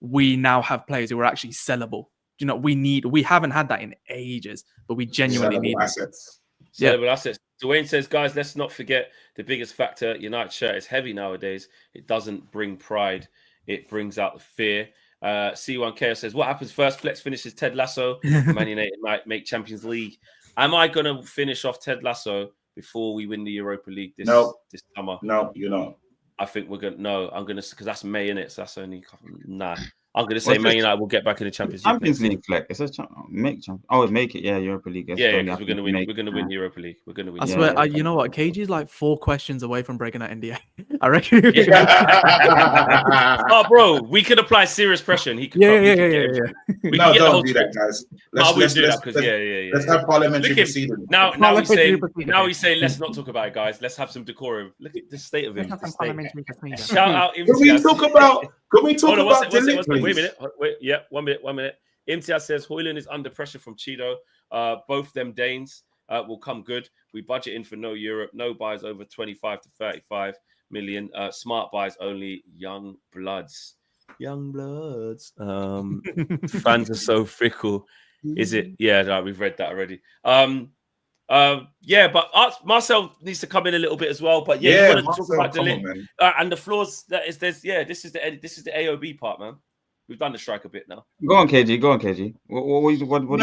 we now have players who are actually sellable. You know, we haven't had that in ages, but we genuinely need assets. Sellable assets. Dwayne says, guys, let's not forget the biggest factor. United shirt is heavy nowadays. It doesn't bring pride. It brings out the fear. C1K says, what happens first? Flex finishes Ted Lasso. Man United might make Champions League. Am I going to finish off Ted Lasso before we win the Europa League this summer? No, you're not. I think we're going to, because that's May, innit? So that's only, I'm going to say Man United will get back in the Champions League. Champions League, Fleck. It says make it. Yeah, Europa League. Yeah, because we're going to win. We're going to win Europa League. We're going to win. I swear, you know what? KG is like 4 questions away from breaking that NDA. I reckon. Oh, bro, we could apply serious pressure, and he could. Yeah. No, don't do that, guys. Let's do that because let's have parliamentary proceedings. Now he's saying let's not talk about it, guys. Let's have some decorum. Look at the state of him. Shout out. Can we talk about? Wait a minute. Yeah, 1 minute. Imtiaz says Hojlund is under pressure from Cheeto. Both them Danes will come good. We budget in for no Europe, no buys over 25 to 35 million. Smart buys only. Young bloods. Fans are so fickle. Is it? Yeah, no, we've read that already. But Marcel needs to come in a little bit as well. But you want to talk about the and the flaws. This is the AOB part, man. We've done the strike a bit now. Go on, KG. What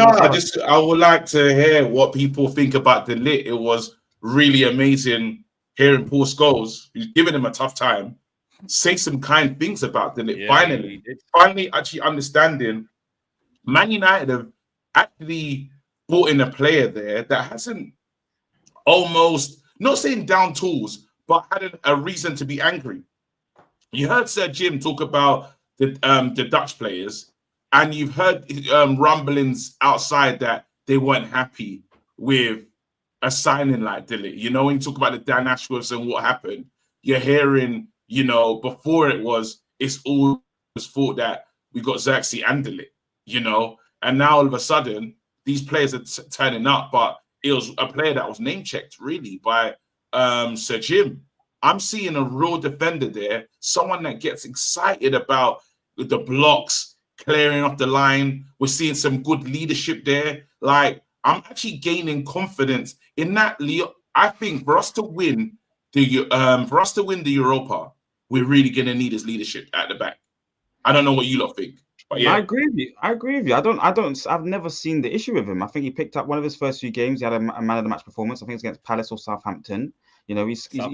I would like to hear what people think about the lit. It was really amazing hearing Paul Scholes, who's giving him a tough time, say some kind things about the lit. Yeah, finally, actually understanding Man United have actually brought in a player there that hasn't almost, not saying down tools, but had a reason to be angry. You heard Sir Jim talk about the Dutch players, and you've heard rumblings outside that they weren't happy with a signing like Dilly. You know, when you talk about the Dan Ashworths and what happened, you're hearing, before it's all thought that we got Xerxes and Dilly, and now all of a sudden these players are turning up, but it was a player that was name checked really by Sir Jim. I'm seeing a real defender there, someone that gets excited about the blocks, clearing off the line. We're seeing some good leadership there. Like, I'm actually gaining confidence in that, Leo. I think for us to win the Europa, we're really gonna need his leadership at the back. I don't know what you lot think, but yeah, I agree with you. I've never seen the issue with him. I think he picked up one of his first few games. He had a man of the match performance. I think it's against Palace or Southampton. He's a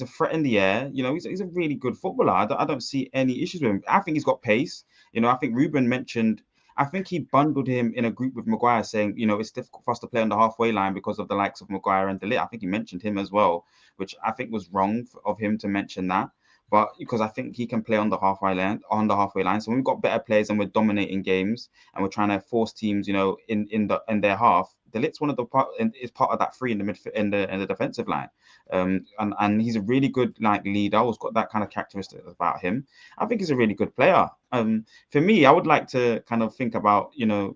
threat in the air. He's a really good footballer. I don't see any issues with him. I think he's got pace. I think Ruben mentioned, I think he bundled him in a group with Maguire, saying, it's difficult for us to play on the halfway line because of the likes of Maguire and De Ligt. I think he mentioned him as well, which I think was wrong of him to mention that. but because I think he can play on the halfway line. So when we've got better players and we're dominating games and we're trying to force teams, you know, in their half, De Ligt's one of the is part of that three in the midfield in the defensive line. And he's a really good like leader. Always got that kind of characteristic about him. I think he's a really good player. For me, I would like to kind of think about, you know,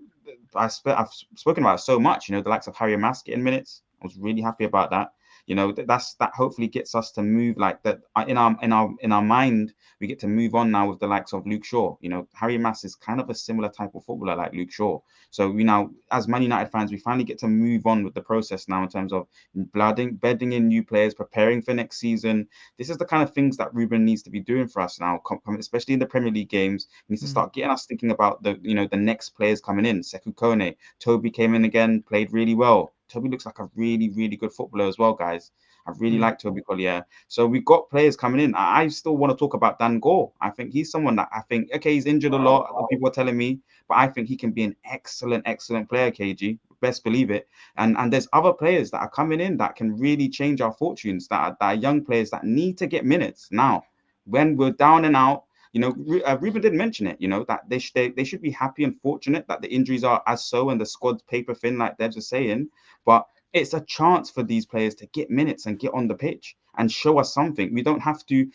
I've spoken about it so much, you know, the likes of Harry Mask getting minutes. I was really happy about that. You know, that hopefully gets us to move like that in our mind. We get to move on now with the likes of Luke Shaw. You know, Harry Mass is kind of a similar type of footballer like Luke Shaw. So we now, as Man United fans, we finally get to move on with the process now in terms of bedding in new players, preparing for next season. This is the kind of things that Ruben needs to be doing for us now, especially in the Premier League games. He needs to start getting us thinking about the next players coming in. Sekou Kone, Toby came in again, played really well. Toby looks like a really, really good footballer as well, guys. I really like Toby Collier. So we've got players coming in. I still want to talk about Dan Gore. I think he's someone that I think, okay, he's injured a lot. People are telling me, but I think he can be an excellent player, KG. Best believe it. And there's other players that are coming in that can really change our fortunes, that are young players that need to get minutes now. When we're down and out, you know, Ruben did mention it, you know, that they should be happy and fortunate that the injuries are as so and the squad's paper thin, like Devs was saying. But it's a chance for these players to get minutes and get on the pitch and show us something. We don't have to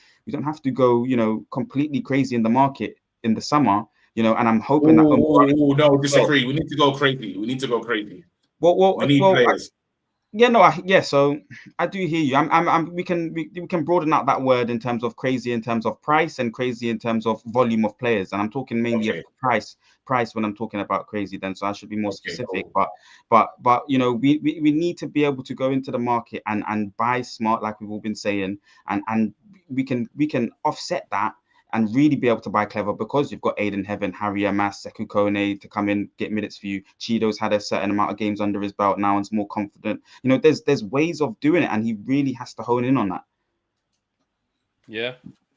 go, you know, completely crazy in the market in the summer, you know. And I'm hoping that. No, disagree. We need to go crazy. We need players. So I do hear you. We can broaden out that word in terms of crazy, in terms of price, and crazy in terms of volume of players. And I'm talking mainly of price when I'm talking about crazy. Then, so I should be more specific. Cool. But you know, we need to be able to go into the market and buy smart, like we've all been saying, and we can offset that and really be able to buy clever, because you've got Aiden Heaven, Harry Amas, Sekou Kone to come in, get minutes for you. Chido's had a certain amount of games under his belt now and's more confident. You know, there's ways of doing it, and he really has to hone in on that. Yeah.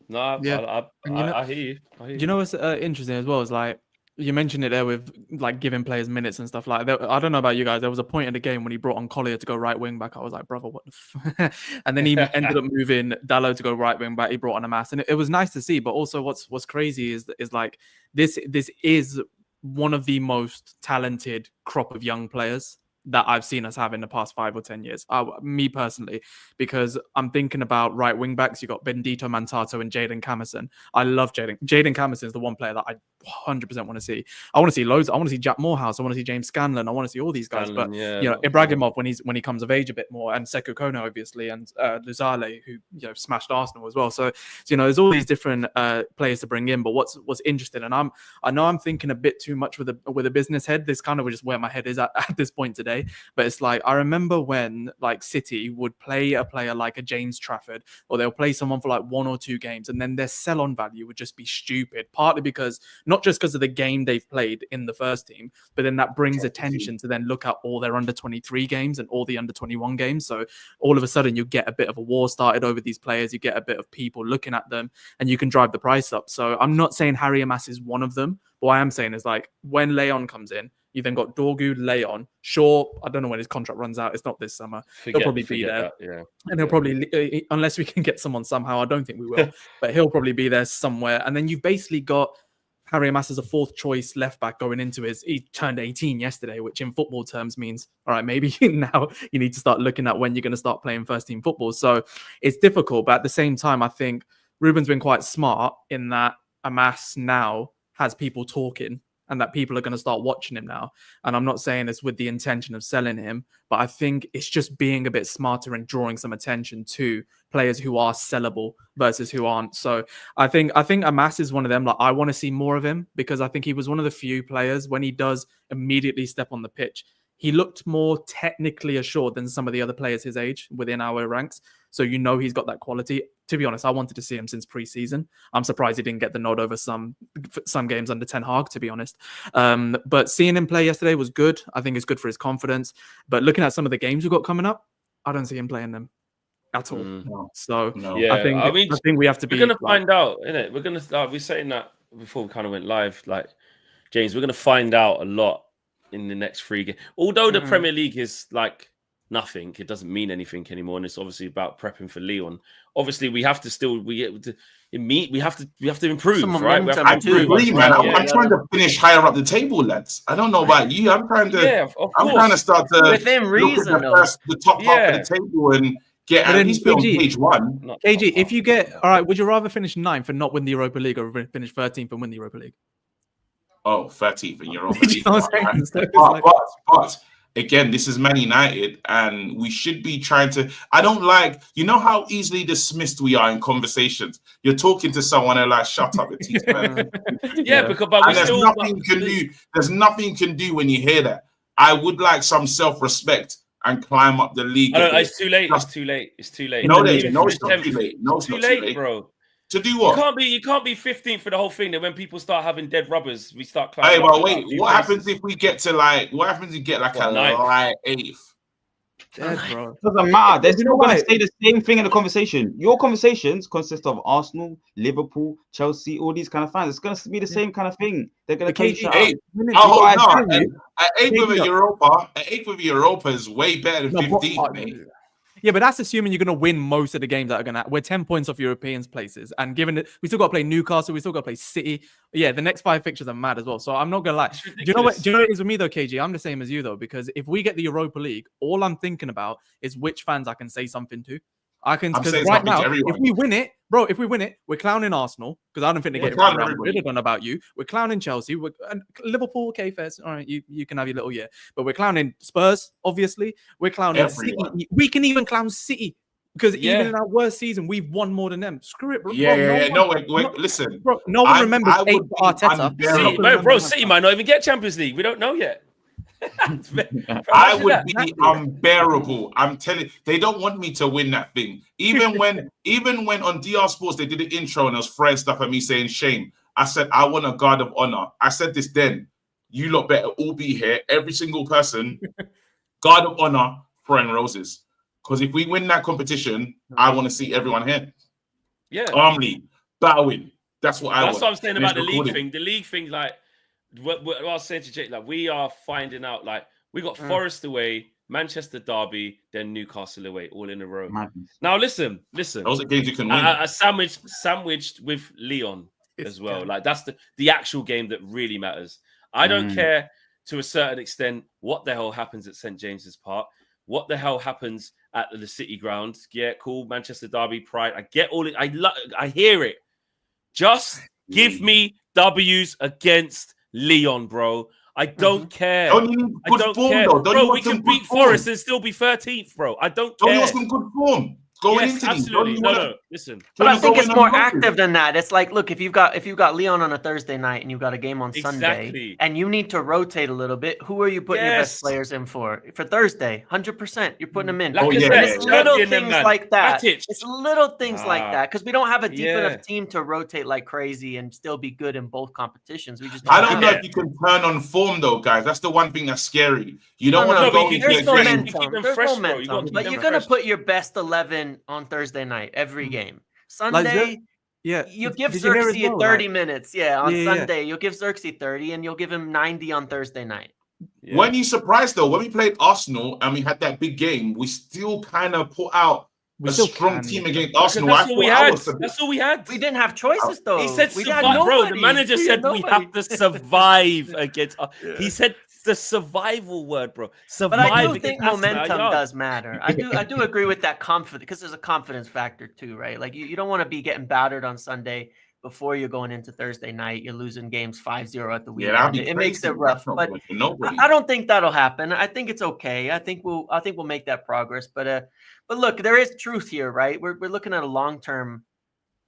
No, yeah. I hear you. You know what's interesting as well is like, you mentioned it there with like giving players minutes and stuff like that. I don't know about you guys. There was a point in the game when he brought on Collier to go right wing back. I was like, brother, what the And then he ended up moving Dalot to go right wing back. He brought on Amas, and it was nice to see. But also what's crazy is like this is one of the most talented crop of young players that I've seen us have in the past 5 or 10 years. Me personally, because I'm thinking about right wing backs. You got Bendito Mantato and Jaden Camerson. I love Jaden. Jaden Camerson is the one player that I 100% want to see. I want to see loads. I want to see Jack Morehouse. I want to see James Scanlon. I want to see all these guys. But you know, Ibrahimov when he comes of age a bit more, and Sekou Kone obviously, and Luzale, who smashed Arsenal as well. So you know, there's all these different players to bring in. But what's interesting, and I know I'm thinking a bit too much with a business head. This kind of just where my head is at this point today. But it's like, I remember when like City would play a player like a James Trafford, or they'll play someone for like 1 or 2 games, and then their sell-on value would just be stupid. Partly because not just because of the game they've played in the first team, but then that brings attention to then look at all their under 23 games and all the under 21 games. So all of a sudden you get a bit of a war started over these players. You get a bit of people looking at them, and you can drive the price up. So I'm not saying Harry Amas is one of them. But what I am saying is, like, when Leon comes in, you then got Dorgu, Leon, Shaw. I don't know when his contract runs out. It's not this summer. He'll probably be there. And he'll probably, unless we can get someone somehow, I don't think we will, but he'll probably be there somewhere. And then you've basically got Harry Amas as a 4th choice left back going into he turned 18 yesterday, which in football terms means, all right, maybe now you need to start looking at when you're going to start playing first team football. So it's difficult. But at the same time, I think Ruben's been quite smart in that Amas now has people talking, and that people are going to start watching him now. And I'm not saying this with the intention of selling him, but I think it's just being a bit smarter and drawing some attention to players who are sellable versus who aren't. So I think Amas is one of them. Like, I want to see more of him, because I think he was one of the few players, when he does immediately step on the pitch, he looked more technically assured than some of the other players his age within our ranks. So he's got that quality. To be honest, I wanted to see him since pre-season. I'm surprised he didn't get the nod over some games under Ten Hag, to be honest. But seeing him play yesterday was good. I think it's good for his confidence. But looking at some of the games we've got coming up, I don't see him playing them at all. No. So yeah, I think we have to be. We're going to find out, innit? We're going to start. We're saying that before we kind of went live. Like, James, we're going to find out a lot in the next 3 games. Although the Premier League is like nothing. It doesn't mean anything anymore, and it's obviously about prepping for Lyon. Obviously, we have to still we have to improve, Some right? We have to momentum I too. improve. agree, man. Yeah, I'm trying to finish higher up the table, lads. I don't know about you. I'm trying to. Yeah, of I'm trying to course. start to Within look reason, at though. the top half Yeah. of the table and get But at then, least be on KG, page one. Not KG, top if half. you get all right, would you rather finish 9th and not win the Europa League, or finish 13th and win the Europa League? Oh, 13th in Europa Do you League. know what I'm saying? So it's But, like- but again, this is Man United, and we should be trying to. I don't like, you know, how easily dismissed we are in conversations. You're talking to someone and like, shut up, your teeth, man. Yeah, because but we And there's still. nothing you can do. There's nothing you can do when you hear that. I would like some self-respect and climb up the league. I a don't, bit. it's too late. It's too late. It's too late. No, In the it's league. not too 10th. late. No, it's Too not late, too late, bro. To do You what? can't be 15th for the whole thing. Then when people start having dead rubbers, we start Hey, climbing. well, up wait. a few What happens places. if we get to like? What happens if we get like What, a ninth? light 8th? Dead, bro. Doesn't matter. They're You still know going why? to say the same thing in the conversation. Your conversations consist of Arsenal, Liverpool, Chelsea, all these kind of fans. It's going to be the same kind of thing. They're going to But tell you, KG, shut Hey, up. oh, what I'm no, telling you. an 8th of a Maybe Europa, an 8th of a Europa is way better than No, but- 15th, mate. Yeah, but that's assuming you're going to win most of the games that are going to. We're 10 points off Europeans places, and given it, we still got to play Newcastle, we still got to play City. Yeah, the next 5 fixtures are mad as well. So I'm not gonna lie. It's Do you know what? ridiculous. Do you know what it is with me though, KG? I'm the same as you though, because if we get the Europa League, all I'm thinking about is which fans I can say something to. I can, I'm because saying right something to now, everyone. if we win it, bro, we're clowning Arsenal because I don't think they Yeah, get it we're from clowning Real Madrid. everybody. I don't know about you. We're clowning Chelsea. And Liverpool, okay, fair. All right, you can have your little year, but we're clowning Spurs, obviously. We're clowning Everyone. City. We can even clown City because Yeah. even in our worst season, we've won more than them. Screw it, bro. Yeah, Bro, yeah, yeah. one- No, wait, no- listen. Bro, no one I remembers would 8 be for Arteta. unbearable. We're not City, gonna bro, remember City that. might not even get Champions League. We don't know yet. I Imagine would that. be unbearable. I'm telling. They don't want me to win that thing. Even when on DR Sports they did the intro and there was throwing stuff at me saying shame. I said I want a guard of honor. I said this then. You lot better all be here. Every single person, guard of honor, throwing roses. Because if we win that competition, I want to see everyone here. Yeah. Calmly bowing. That's what I That's want. what I'm saying And about the it's league recorded. thing. The league thing, like what I was saying to Jake, like we are finding out, like we got Forest away, Manchester Derby, then Newcastle away, all in a row. Madness. Now listen. Those are games you can win. I sandwiched with Lyon as well. Yeah. Like that's the actual game that really matters. I don't care to a certain extent what the hell happens at St James's Park, what the hell happens at the City Ground. Yeah, cool. Manchester Derby, Pride. I get all it. I hear it. Just give me W's against Lyon, bro. I don't care. Don't you need I good don't form, care. though? Don't Bro, you we want some can good beat form? Forest and still be 13th, bro. I don't Don't you care. want some good form going Yes, into these? Don't absolutely. you No, wanna- no. Listen. But I think it's more active. active than that. It's like, look, if you've got Leon on a Thursday night and you've got a game on Sunday, Exactly. and you need to rotate a little bit, who are you putting your best Yes. players in for? For Thursday, 100%, you're putting them in. Like Oh, I yeah, said, And yeah, it's yeah. little champion them, things man. like that. Matic. It's little things like Ah. that because we don't have a deep Yeah. enough team to rotate like crazy and still be good in both competitions. We just I don't have know it. if you can turn on form though, guys. That's the one thing that's scary. You don't No, want to no, go but you into can There's a keep game. them momentum. keep them There's fresh, bro. You momentum. gotta keep But them you're gonna fresh. put your best 11 on Thursday night every game. Like, Sunday, Yeah. you give Did you hear as Xerxes well, 30 like- minutes. Yeah, on Yeah, yeah. Sunday, you'll give Xerxes 30 and you'll give him 90 on Thursday night. Yeah. Weren't you surprised though? When we played Arsenal and we had that big game, we still kind of put out We a still strong can, team yeah. against Because Arsenal. that's all we I had. was a bit- That's all we had. We didn't have choices though. He said we had survive, bro. The nobody. manager We had said we nobody. have to survive against. He said the survival word, bro. Survive But I do against think Arsenal. momentum Yeah. does matter. I do agree with that confidence because there's a confidence factor too, right? Like you don't want to be getting battered on Sunday before you're going into Thursday night. You're losing games 5-0 at the Yeah, weekend. that'd be It makes crazy. it rough. That's not But good for nobody. I don't think that'll happen. I think it's okay. I think we'll make that progress. But look, there is truth here, right? We're looking at a long-term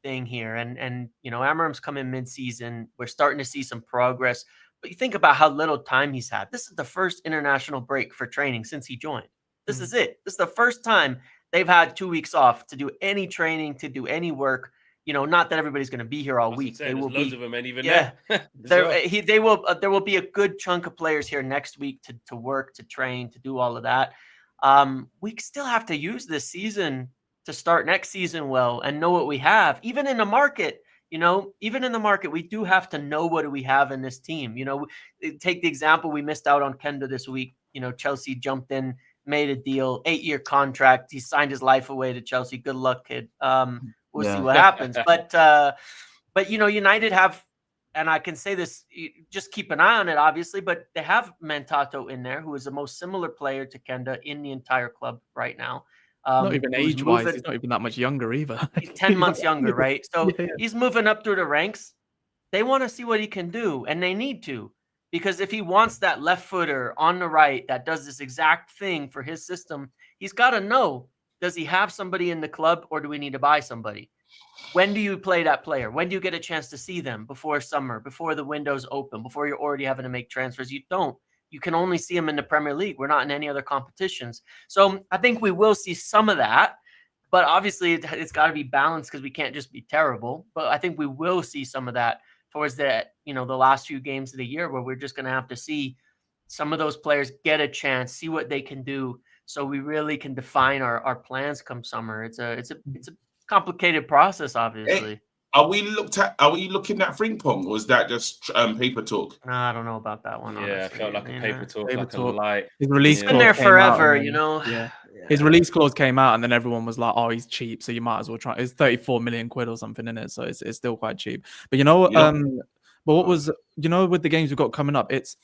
thing here. And you know, Amarim's coming mid-season. We're starting to see some progress. But you think about how little time he's had. This is the first international break for training since he joined. This is it. This is the first time they've had 2 weeks off to do any training, to do any work. You know, not that everybody's going to be here all That's what I'm week. saying, They there's will loads be of them, and even yeah. there. as well. There will be a good chunk of players here next week to work, to train, to do all of that. We still have to use this season to start next season well and know what we have. Even in the market, you know, we do have to know what do we have in this team. You know, take the example we missed out on Kenda this week. You know, Chelsea jumped in made a deal, 8-year contract. He signed his life away to Chelsea. Good luck, kid. We'll see what happens. But United have, and I can say this, just keep an eye on it, obviously, but they have Mantato in there, who is the most similar player to Kenda in the entire club right now. Not even age-wise, he's not even that much younger either. He's 10 months younger, right? So yeah. He's moving up through the ranks. They want to see what he can do, and they need to. Because if he wants that left footer on the right that does this exact thing for his system, he's got to know, does he have somebody in the club or do we need to buy somebody? When do you play that player? When do you get a chance to see them? Before summer, before the window's open, before you're already having to make transfers? You don't. You can only see them in the Premier League. We're not in any other competitions. So I think we will see some of that. But obviously, it's got to be balanced because we can't just be terrible. But I think we will see some of that towards the last few games of the year, where we're just going to have to see some of those players get a chance, see what they can do, so we really can define our plans come summer. It's a complicated process, obviously. Hey, are we looking at Frimpong, or is that just paper talk? No, I don't know about that one. Yeah, honestly. it felt like a paper talk, like a light. His release He's been there forever, you know. Yeah. His release clause came out, and then everyone was like, "Oh, he's cheap, so you might as well try." It's 34 million quid or something in it, so it's still quite cheap. But but what was with the games we've got coming up, it's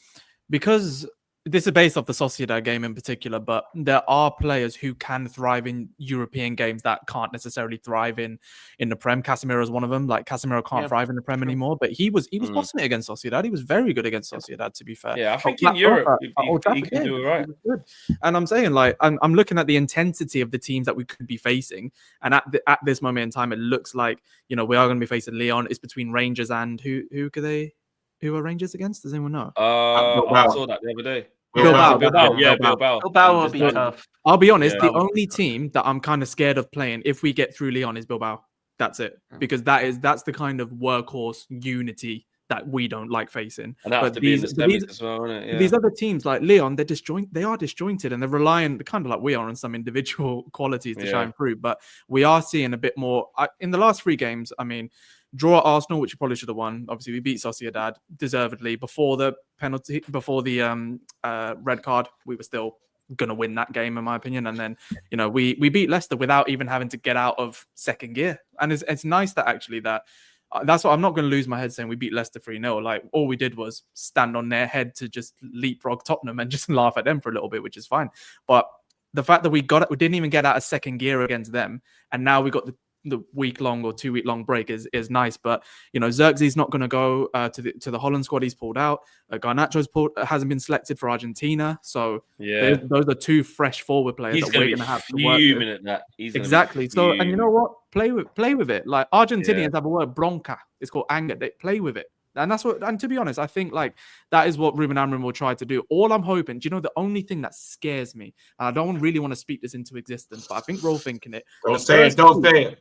because this is based off the Sociedad game in particular, but there are players who can thrive in European games that can't necessarily thrive in the Prem. Casemiro is one of them. Like, Casemiro can't thrive in the Prem anymore, but he was bossing it against Sociedad. He was very good against Sociedad, to be fair. Yeah, I think in Europe he can do it right. And I'm saying, like, I'm looking at the intensity of the teams that we could be facing, and at this moment in time, it looks like we are going to be facing Lyon. It's between Rangers and who are Rangers against? Does anyone know? I saw that the other day. Bilbao. Yeah, Bilbao. Bilbao will be tough. I'll be honest, the only team that I'm kind of scared of playing if we get through Lyon is Bilbao. That's it. Because that's the kind of workhorse unity that we don't like facing. And that has to be in the semis as well, isn't it? Yeah. These other teams like Lyon, they are disjointed, and they're relying, kind of like we are, on some individual qualities to shine through. But we are seeing a bit more in the last 3 games. I mean, draw at Arsenal, which you probably should have won. Obviously, we beat Sociedad deservedly before the penalty, before the red card. We were still gonna win that game, in my opinion. And then we beat Leicester without even having to get out of second gear. And it's nice that actually that's what I'm not going to lose my head saying we beat Leicester 3-0. Like, all we did was stand on their head to just leapfrog Tottenham and just laugh at them for a little bit, which is fine. But the fact that we didn't even get out of second gear against them, and now we got the week-long or 2-week-long break is nice. But Xerxes not going to go to the Holland squad. He's pulled out. Garnacho's hasn't been selected for Argentina. So those are 2 fresh forward players He's that we're going to have to work with. At that. Exactly. So, and you know what? Play with it. Like, Argentinians have a word, bronca. It's called anger. They play with it. And that's what, and to be honest, I think like that is what Ruben Amorim will try to do. All I'm hoping, the only thing that scares me, and I don't really want to speak this into existence, but I think we're all thinking it. Don't say it. Brother.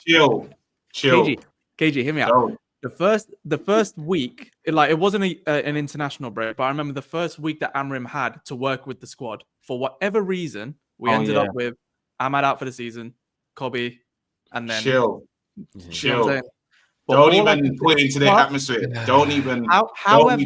Chill. KG, hear me out. The first week, it wasn't an international break, but I remember the first week that Amorim had to work with the squad. For whatever reason, we ended up with Ahmad out for the season, Kobe, and then chill. But don't even put it into the atmosphere. Don't even. However,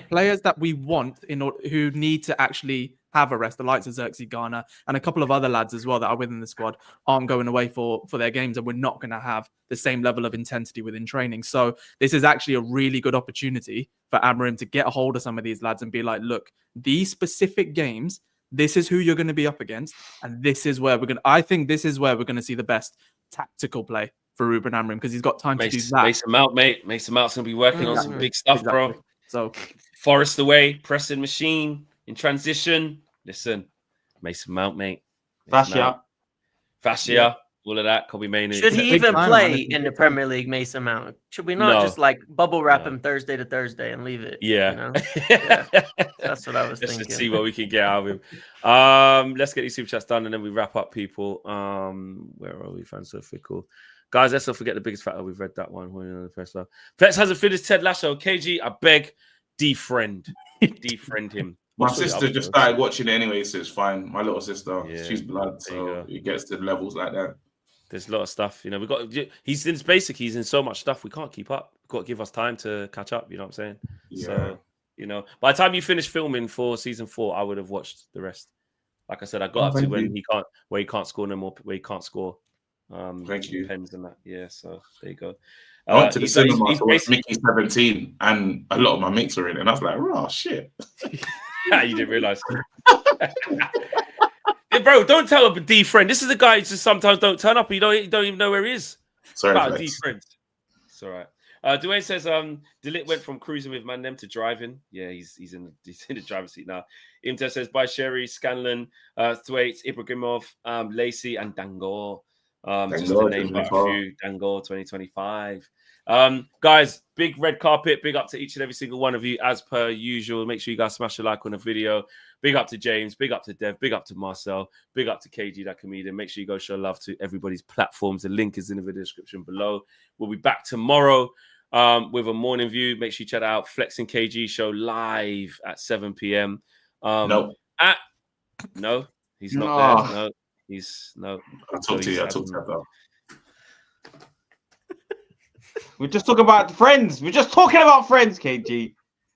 players that we want who need to actually have a rest, the likes of Xerxes, Garner, and a couple of other lads as well that are within the squad, aren't going away for their games, and we're not going to have the same level of intensity within training. So this is actually a really good opportunity for Amorim to get a hold of some of these lads and be like, look, these specific games, this is who you're going to be up against, and this is where I think this is where we're going to see the best tactical play for Ruben Amorim, because he's got time to do that. Mason Mount, mate. Mason Mount's going to be working on some big stuff, bro. So, Forest away, pressing machine in transition. Listen, Mason Mount, mate. Fascia, all of that. Kobe Mainoo. Should he even play in the Premier League, Mason Mount? Should we not just bubble wrap him Thursday to Thursday and leave it? Yeah. That's what I was thinking. Let's see what we can get out of him. Let's get these super chats done and then we wrap up, people. Where are we? Fans so fickle. Guys, let's not forget the biggest factor. We've read that one. Flex hasn't finished Ted Lasso. KG, I beg, defriend him. My sister just started watching it anyway, so it's fine. My little sister, she's blood, so it gets to levels like that. There's a lot of stuff, we got. He's in so much stuff we can't keep up. We've got to give us time to catch up. You know what I'm saying? Yeah. So You know, by the time you finish filming for season 4, I would have watched the rest. Like I said, I got up to thank when you. he can't score no more, where he can't score. Thank you. Pens and that. Yeah, so there you go. I went to the he's cinema to watch basically- Mickey 17, and a lot of my mates were in it, and I was like, "Oh shit!" You didn't realize. Hey, bro, don't tell a D friend. This is the guy who just sometimes don't turn up. You don't even know where he is. Sorry, About a Flex. D friend. It's all right. Dwayne says Delit went from cruising with Mandem to driving. Yeah, he's in the driver's seat now. Imter says by Sherry, Scanlon, Thwaites, Ibrahimov, Lacey, and Dangor. Just to Dangor, name but a 2025. few. Dangor 2025. Guys, big red carpet. Big up to each and every single one of you, as per usual. Make sure you guys smash a like on the video. Big up to James. Big up to Dev. Big up to Marcel. Big up to KG, that comedian. Make sure you go show love to everybody's platforms. The link is in the video description below. We'll be back tomorrow with a morning view. Make sure you check out Flex and KG show live at 7 p.m. No, No, he's not No. there. No, he's no. I talked to you. I he's talked to you. We're just talking about friends. We're just talking about friends, KG.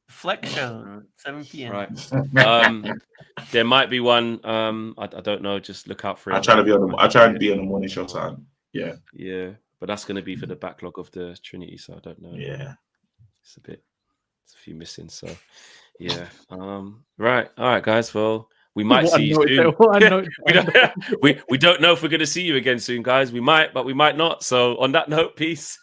Flex show, 7 p.m. Right. There might be one. I don't know. Just look out for it. I try to be on the morning show time. Yeah. Yeah, but that's going to be for the backlog of the Trinity. So I don't know. Yeah. It's a few missing. So yeah. Right. All right, guys. Well, we might see you soon. We don't know if we're going to see you again soon, guys. We might, but we might not. So on that note, peace.